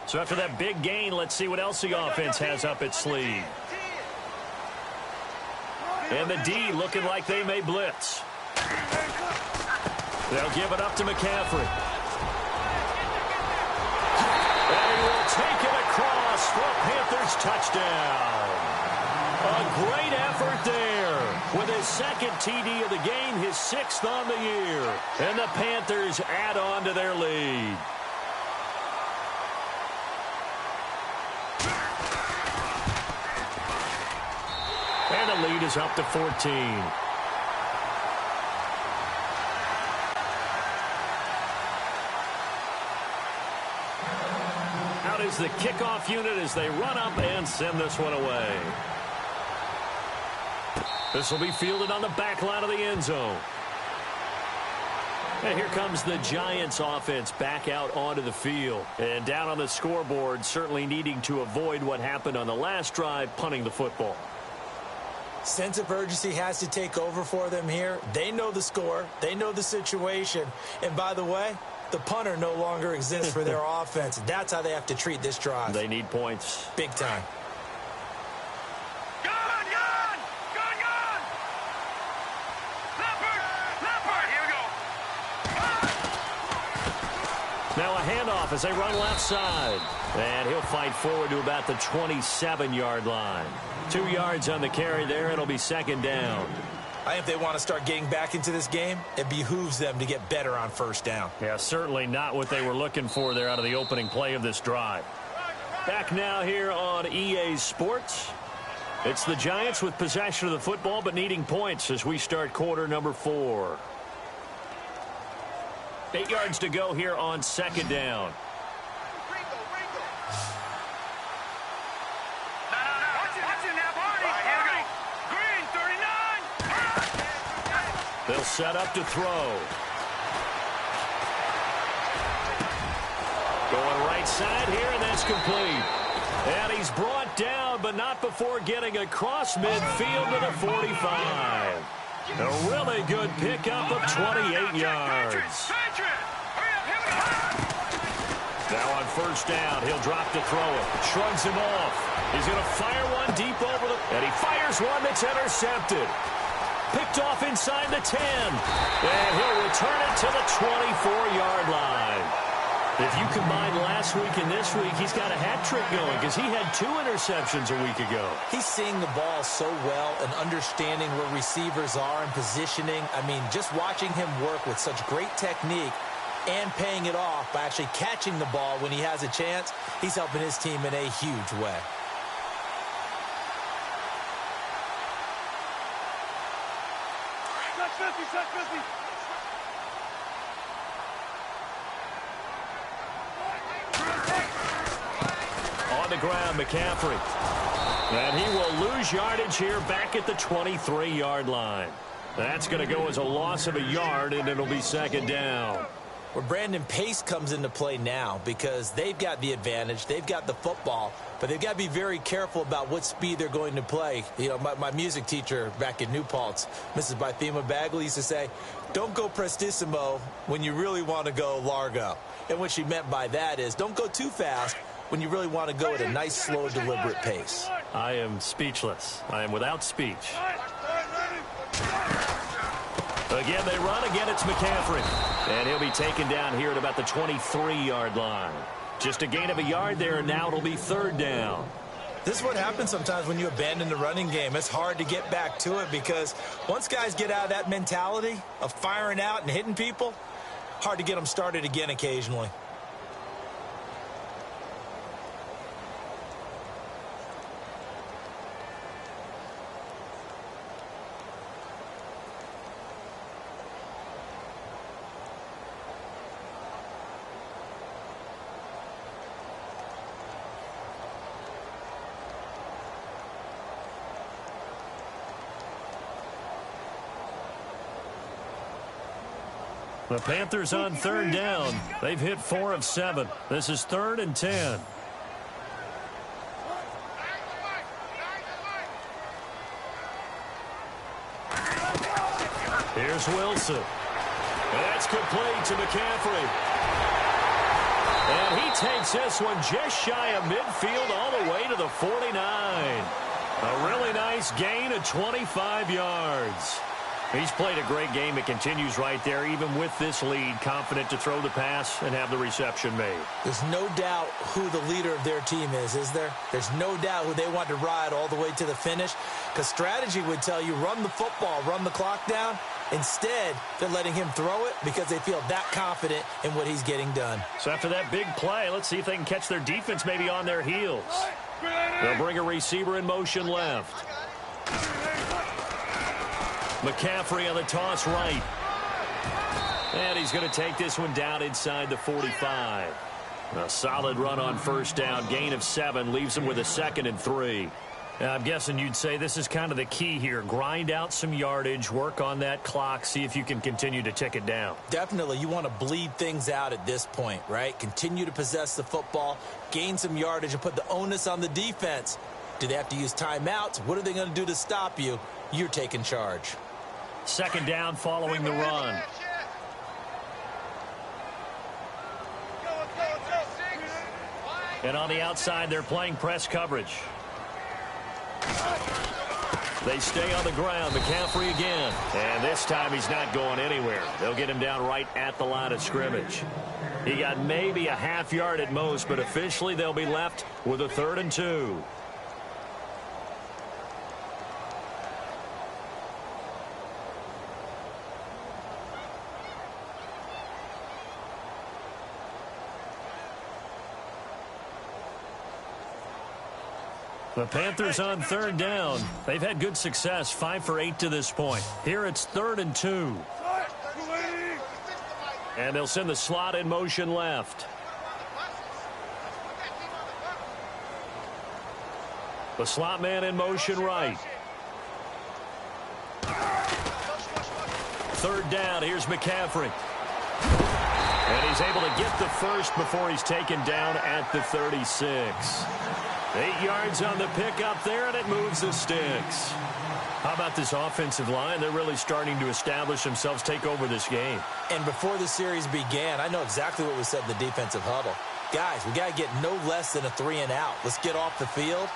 So after that big gain, let's see what else the offense has up its sleeve. And the D looking like they may blitz. They'll give it up to McCaffrey. And he will take it across for a Panthers touchdown. A great effort there. With his 2nd TD of the game, his 6th on the year. And the Panthers add on to their lead. And the lead is up to 14. Out is the kickoff unit as they run up and send this one away. This will be fielded on the back line of the end zone. And here comes the Giants offense back out onto the field. And down on the scoreboard, certainly needing to avoid what happened on the last drive, punting the football. Sense of urgency has to take over for them here. They know the score. They know the situation. And by the way, the punter no longer exists for their offense. That's how they have to treat this drive. They need points. Big time. Gun! Leopard, here we go. Now a handoff as they run left side. And he'll fight forward to about the 27-yard line. 2 yards on the carry there. It'll be 2nd down. I think if they want to start getting back into this game, it behooves them to get better on 1st down. Yeah, certainly not what they were looking for there out of the opening play of this drive. Back now here on EA Sports. It's the Giants with possession of the football but needing points as we start quarter number 4. 8 yards to go here on 2nd down. They'll set up to throw. Going right side here, and that's complete. And he's brought down, but not before getting across midfield to the 45. A really good pickup of 28 yards. Now on 1st down, he'll drop to throw it. Shrugs him off. He's going to fire one deep over the... And he fires one that's intercepted. Picked off inside the 10. And he'll return it to the 24-yard line. If you combine last week and this week, he's got a hat trick going because he had 2 interceptions a week ago. He's seeing the ball so well and understanding where receivers are and positioning. I mean, just watching him work with such great technique and paying it off by actually catching the ball when he has a chance, he's helping his team in a huge way. On the ground, McCaffrey. And he will lose yardage here back at the 23-yard line. That's going to go as a loss of a yard, and it'll be 2nd down. where Brandon Pace comes into play now because they've got the advantage. They've got the football, but they've got to be very careful about what speed they're going to play. You know, my music teacher back in New Paltz, Mrs. Bythema Bagley, used to say, don't go prestissimo when you really want to go largo. And what she meant by that is don't go too fast when you really want to go at a nice, slow, deliberate pace. I am speechless. I am without speech. Again, they run. Again, it's McCaffrey. And he'll be taken down here at about the 23-yard line. Just a gain of a yard there, and now it'll be 3rd down. This is what happens sometimes when you abandon the running game. It's hard to get back to it because once guys get out of that mentality of firing out and hitting people, hard to get them started again occasionally. The Panthers on 3rd down. They've hit 4 of 7. This is 3rd and 10. Here's Wilson. That's complete to McCaffrey. And he takes this one just shy of midfield all the way to the 49. A really nice gain of 25 yards. He's played a great game. It continues right there, even with this lead, confident to throw the pass and have the reception made. There's no doubt who the leader of their team is there? There's no doubt who they want to ride all the way to the finish, because strategy would tell you run the football, run the clock down. Instead, they're letting him throw it because they feel that confident in what he's getting done. So after that big play, let's see if they can catch their defense maybe on their heels. They'll bring a receiver in motion left. McCaffrey on the toss right. And he's going to take this one down inside the 45. A solid run on 1st down. Gain of 7 leaves him with a 2nd and 3. I'm guessing you'd say this is kind of the key here. Grind out some yardage, work on that clock, see if you can continue to tick it down. Definitely. You want to bleed things out at this point, right? Continue to possess the football, gain some yardage, and put the onus on the defense. Do they have to use timeouts? What are they going to do to stop you? You're taking charge. 2nd down following the run. And on the outside, they're playing press coverage. They stay on the ground. McCaffrey again. And this time he's not going anywhere. They'll get him down right at the line of scrimmage. He got maybe a half yard at most, but officially they'll be left with a 3rd and 2. The Panthers on 3rd down. They've had good success, 5 for 8 to this point. Here it's 3rd and 2. And they'll send the slot in motion left. The slot man in motion right. 3rd down. Here's McCaffrey. And he's able to get the first before he's taken down at the 36. 8 yards on the pickup there, and it moves the sticks. How about this offensive line? They're really starting to establish themselves, take over this game. And before the series began, I know exactly what was said in the defensive huddle. Guys, we got to get no less than a 3-and-out. Let's get off the field.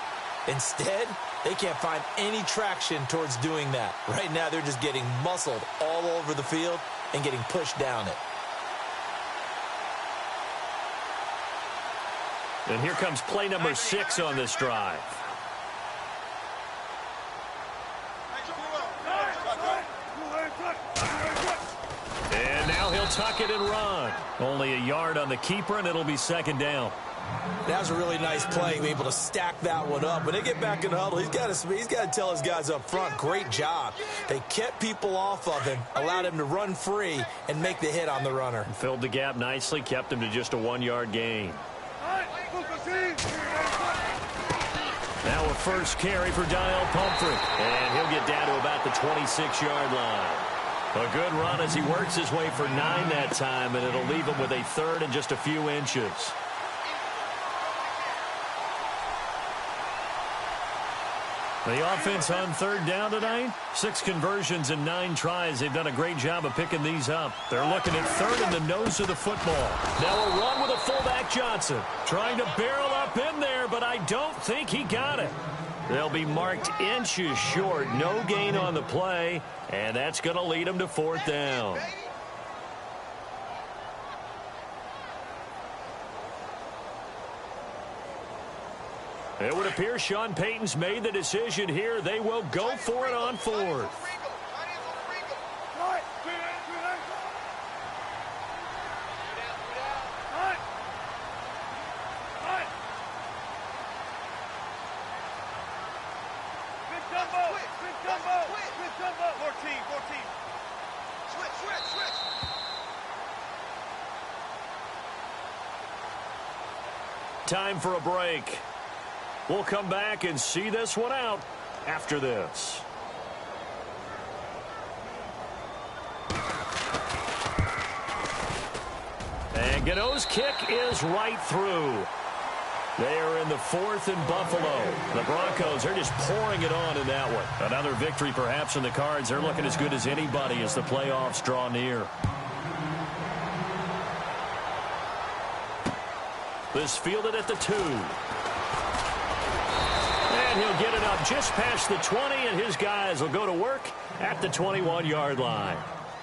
Instead, they can't find any traction towards doing that. Right now, they're just getting muscled all over the field and getting pushed down it. And here comes play number 6 on this drive. And now he'll tuck it and run. Only a yard on the keeper, and it'll be 2nd down. That was a really nice play, able to stack that one up. When they get back in the huddle, he's got to tell his guys up front, great job. They kept people off of him, allowed him to run free, and make the hit on the runner. Filled the gap nicely, kept him to just a 1-yard gain. Now a first carry for Dial Pumphrey. And he'll get down to about the 26-yard line. A good run as he works his way for 9 that time, and it'll leave him with a third and just a few inches. The offense on third down tonight, 6 conversions and 9 tries. They've done a great job of picking these up. They're looking at third in the nose of the football. Now a run with a fullback Johnson. Trying to barrel up in there, but I don't think he got it. They'll be marked inches short. No gain on the play, and that's going to lead them to 4th down. It would appear Sean Payton's made the decision here. They will go for it on 4th. Time for a break. We'll come back and see this one out after this. And Gano's kick is right through. They are in the 4th and Buffalo. The Broncos are just pouring it on in that one. Another victory perhaps in the cards. They're looking as good as anybody as the playoffs draw near. This fielded at the 2. And he'll get it up just past the 20, and his guys will go to work at the 21-yard line.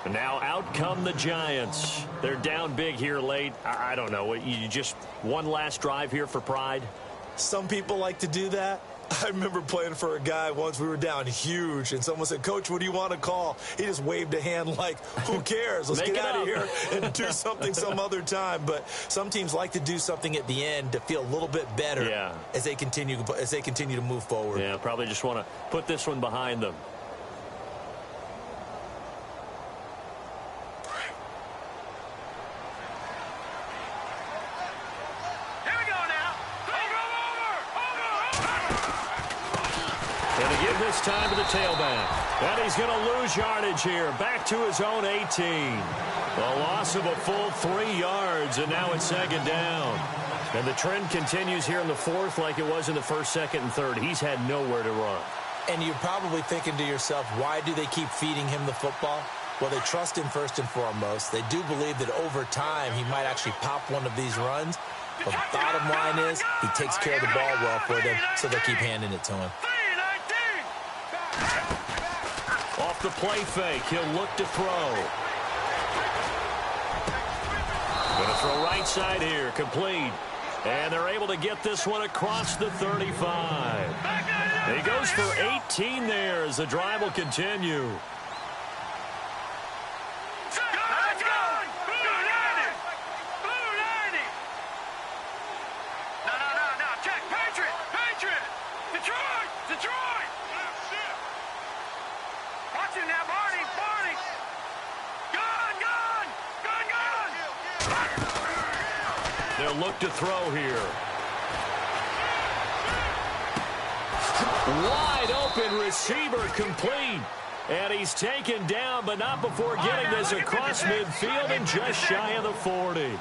And now out come the Giants. They're down big here late. I don't know. You just one last drive here for pride? Some people like to do that. I remember playing for a guy once. We were down huge, and someone said, "Coach, what do you want to call?" He just waved a hand like, who cares? Let's get out of here and do something some other time. But some teams like to do something at the end to feel a little bit better as they continue to move forward. Yeah, probably just want to put this one behind them. This time to the tailback. And he's going to lose yardage here. Back to his own 18. A loss of a full 3 yards, and now it's 2nd down. And the trend continues here in the 4th like it was in the 1st, 2nd, and 3rd. He's had nowhere to run. And you're probably thinking to yourself, why do they keep feeding him the football? Well, they trust him first and foremost. They do believe that over time he might actually pop one of these runs. But the bottom line is he takes care of the ball well for them, so they keep handing it to him. Off the play fake, he'll look to throw. Going to throw right side here, complete. And they're able to get this one across the 35. He goes for 18 there as the drive will continue. They'll look to throw here. Wide open receiver complete. And he's taken down, but not before getting this across midfield and just shy of the 40.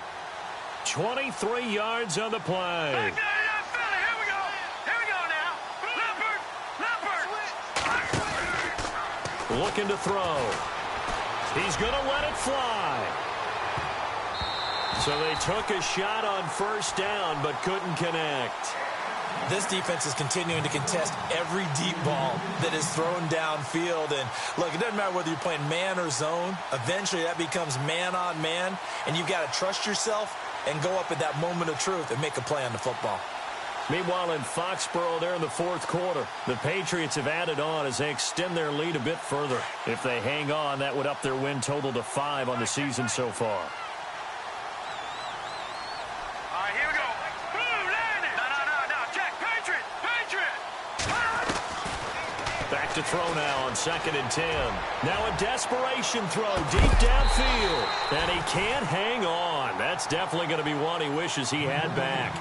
23 yards on the play. Looking to throw. He's going to let it fly. So they took a shot on 1st down, but couldn't connect. This defense is continuing to contest every deep ball that is thrown downfield. And, look, it doesn't matter whether you're playing man or zone. Eventually, that becomes man on man. And you've got to trust yourself and go up at that moment of truth and make a play on the football. Meanwhile, in Foxborough, there in the 4th quarter, the Patriots have added on as they extend their lead a bit further. If they hang on, that would up their win total to 5 on the season so far. Back to throw now on 2nd and 10. Now a desperation throw deep downfield. And he can't hang on. That's definitely going to be one he wishes he had back.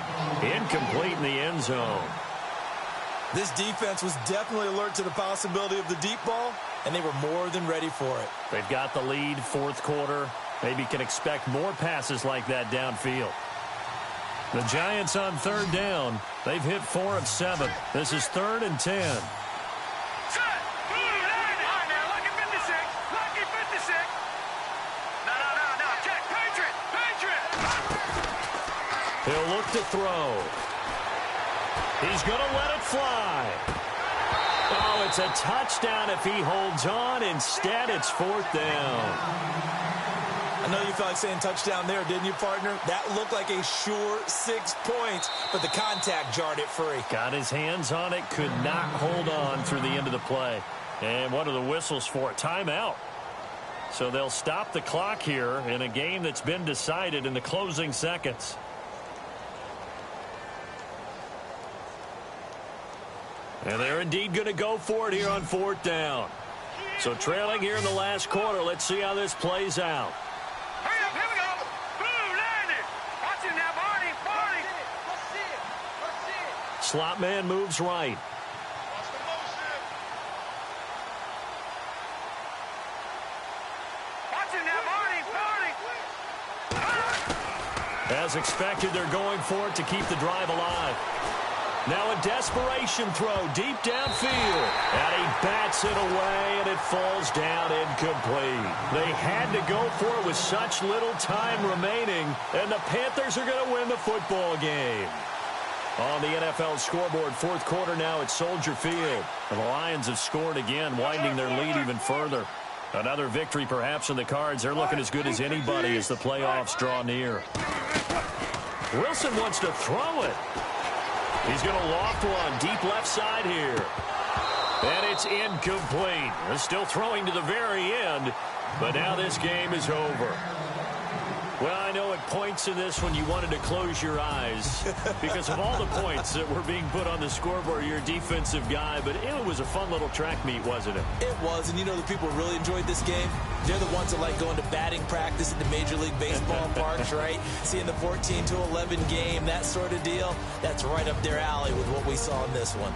Incomplete in the end zone. This defense was definitely alert to the possibility of the deep ball, and they were more than ready for it. They've got the lead, fourth quarter. Maybe can expect more passes like that downfield. The Giants on third down. They've hit 4 of 7. This is 3rd and 10. He'll look to throw. He's going to let it fly. Oh, it's a touchdown if he holds on. Instead, it's 4th down. I know you felt like saying touchdown there, didn't you, partner? That looked like a sure 6 points, but the contact jarred it free. Got his hands on it, could not hold on through the end of the play. And what are the whistles for? Timeout. So they'll stop the clock here in a game that's been decided in the closing seconds. And they're indeed going to go for it here on 4th down. So trailing here in the last quarter. Let's see how this plays out. Hurry up, here we go. Boom, landed. Watch it now, Barney. Barney. Slot man moves right. Watch the motion. Watch it now, Barney. As expected, they're going for it to keep the drive alive. Now a desperation throw deep downfield. And he bats it away, and it falls down incomplete. They had to go for it with such little time remaining, and the Panthers are going to win the football game. On the NFL scoreboard, fourth quarter now at Soldier Field. And the Lions have scored again, widening their lead even further. Another victory perhaps in the cards. They're looking as good as anybody as the playoffs draw near. Wilson wants to throw it. He's going to loft one deep left side here. And it's incomplete. They're still throwing to the very end, but now this game is over. Well, I know at points in this one you wanted to close your eyes because of all the points that were being put on the scoreboard. You're a defensive guy, but it was a fun little track meet, wasn't it? It was, and you know the people who really enjoyed this game? They're the ones that like going to batting practice at the Major League Baseball parks, right? Seeing the 14-11 game, that sort of deal. That's right up their alley with what we saw in this one.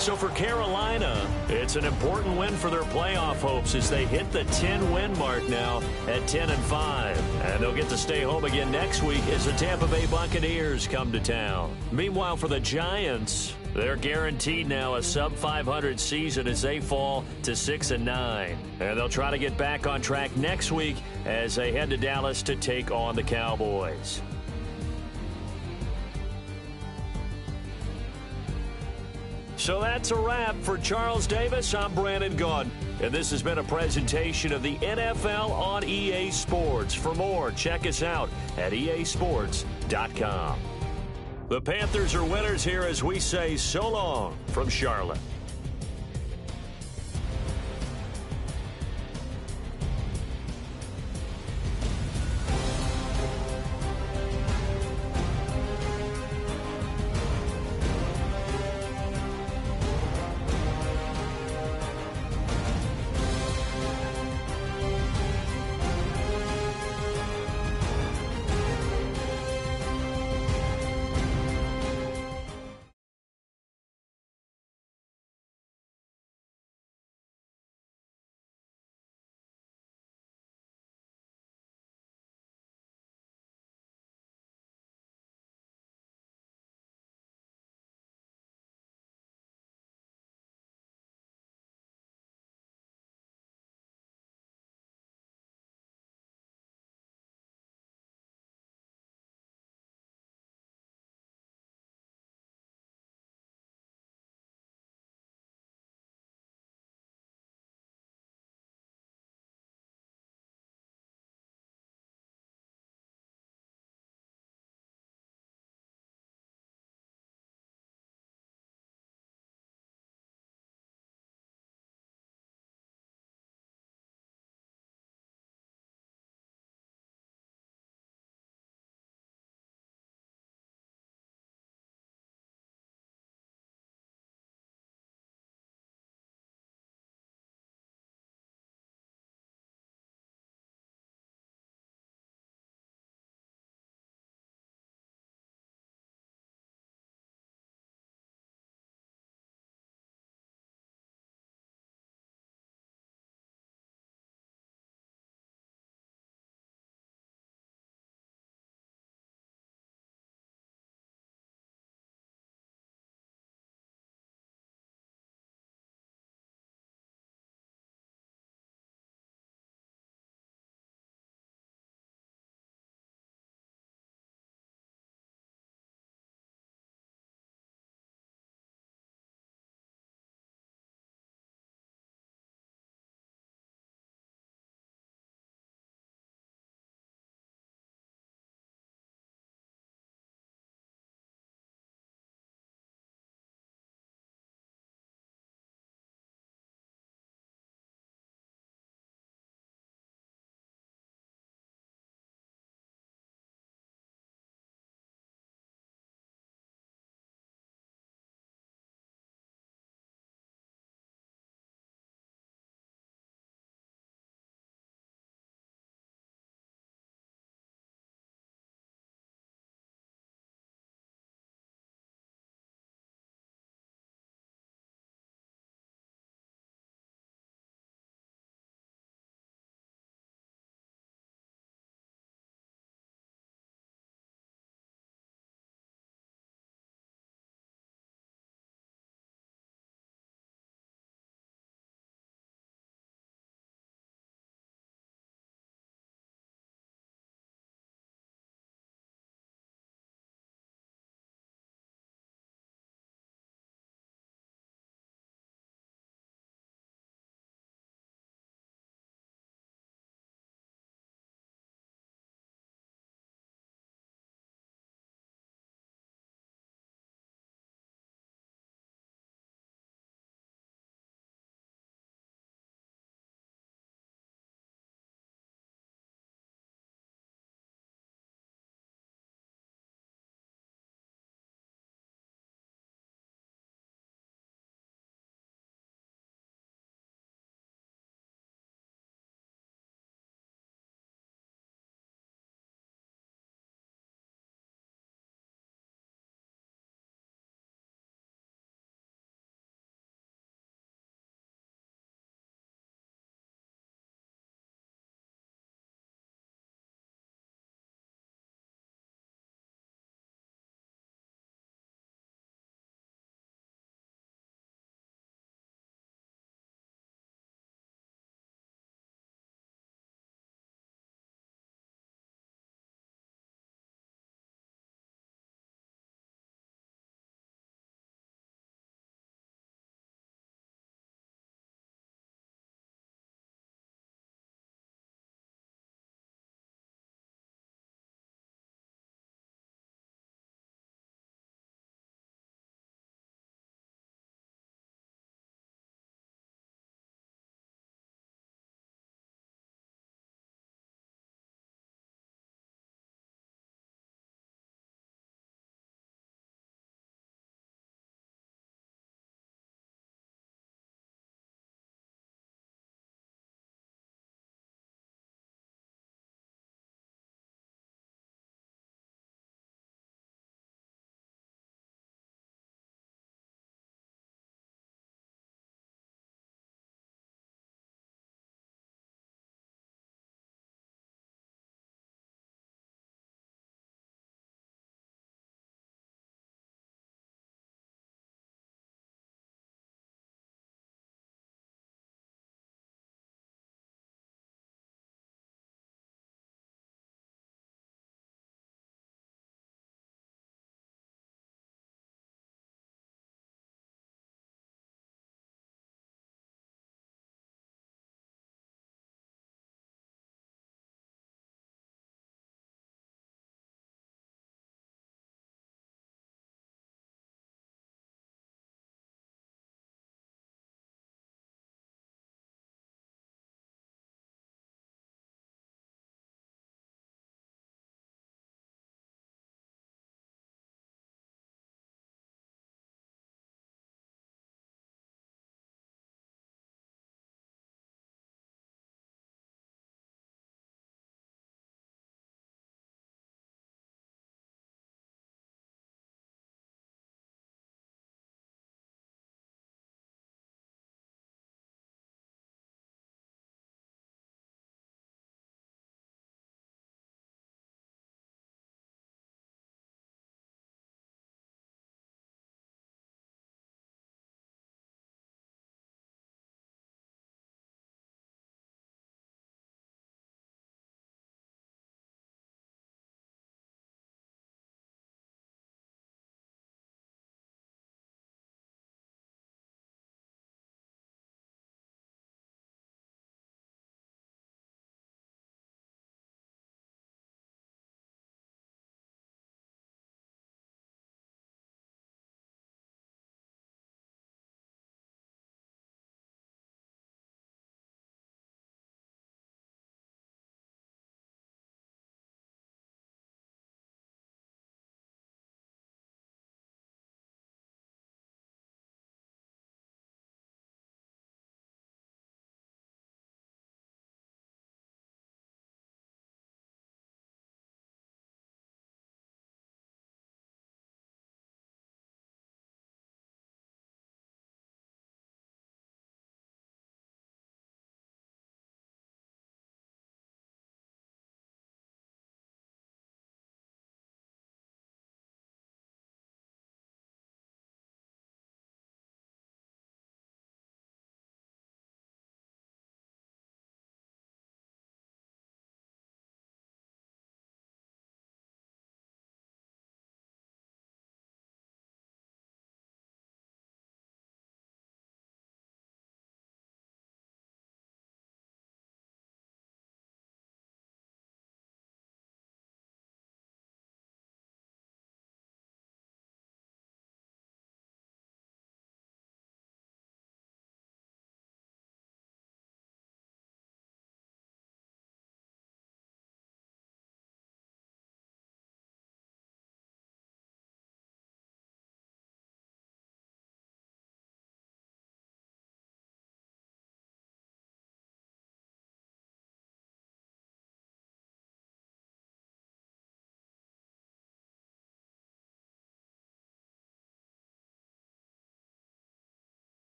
So for Carolina, it's an important win for their playoff hopes as they hit the 10-win mark now at 10-5. And they'll get to stay home again next week as the Tampa Bay Buccaneers come to town. Meanwhile, for the Giants, they're guaranteed now a sub-500 season as they fall to 6-9. And they'll try to get back on track next week as they head to Dallas to take on the Cowboys. So that's a wrap. For Charles Davis, I'm Brandon Gaudin. And this has been a presentation of the NFL on EA Sports. For more, check us out at easports.com. The Panthers are winners here as we say so long from Charlotte.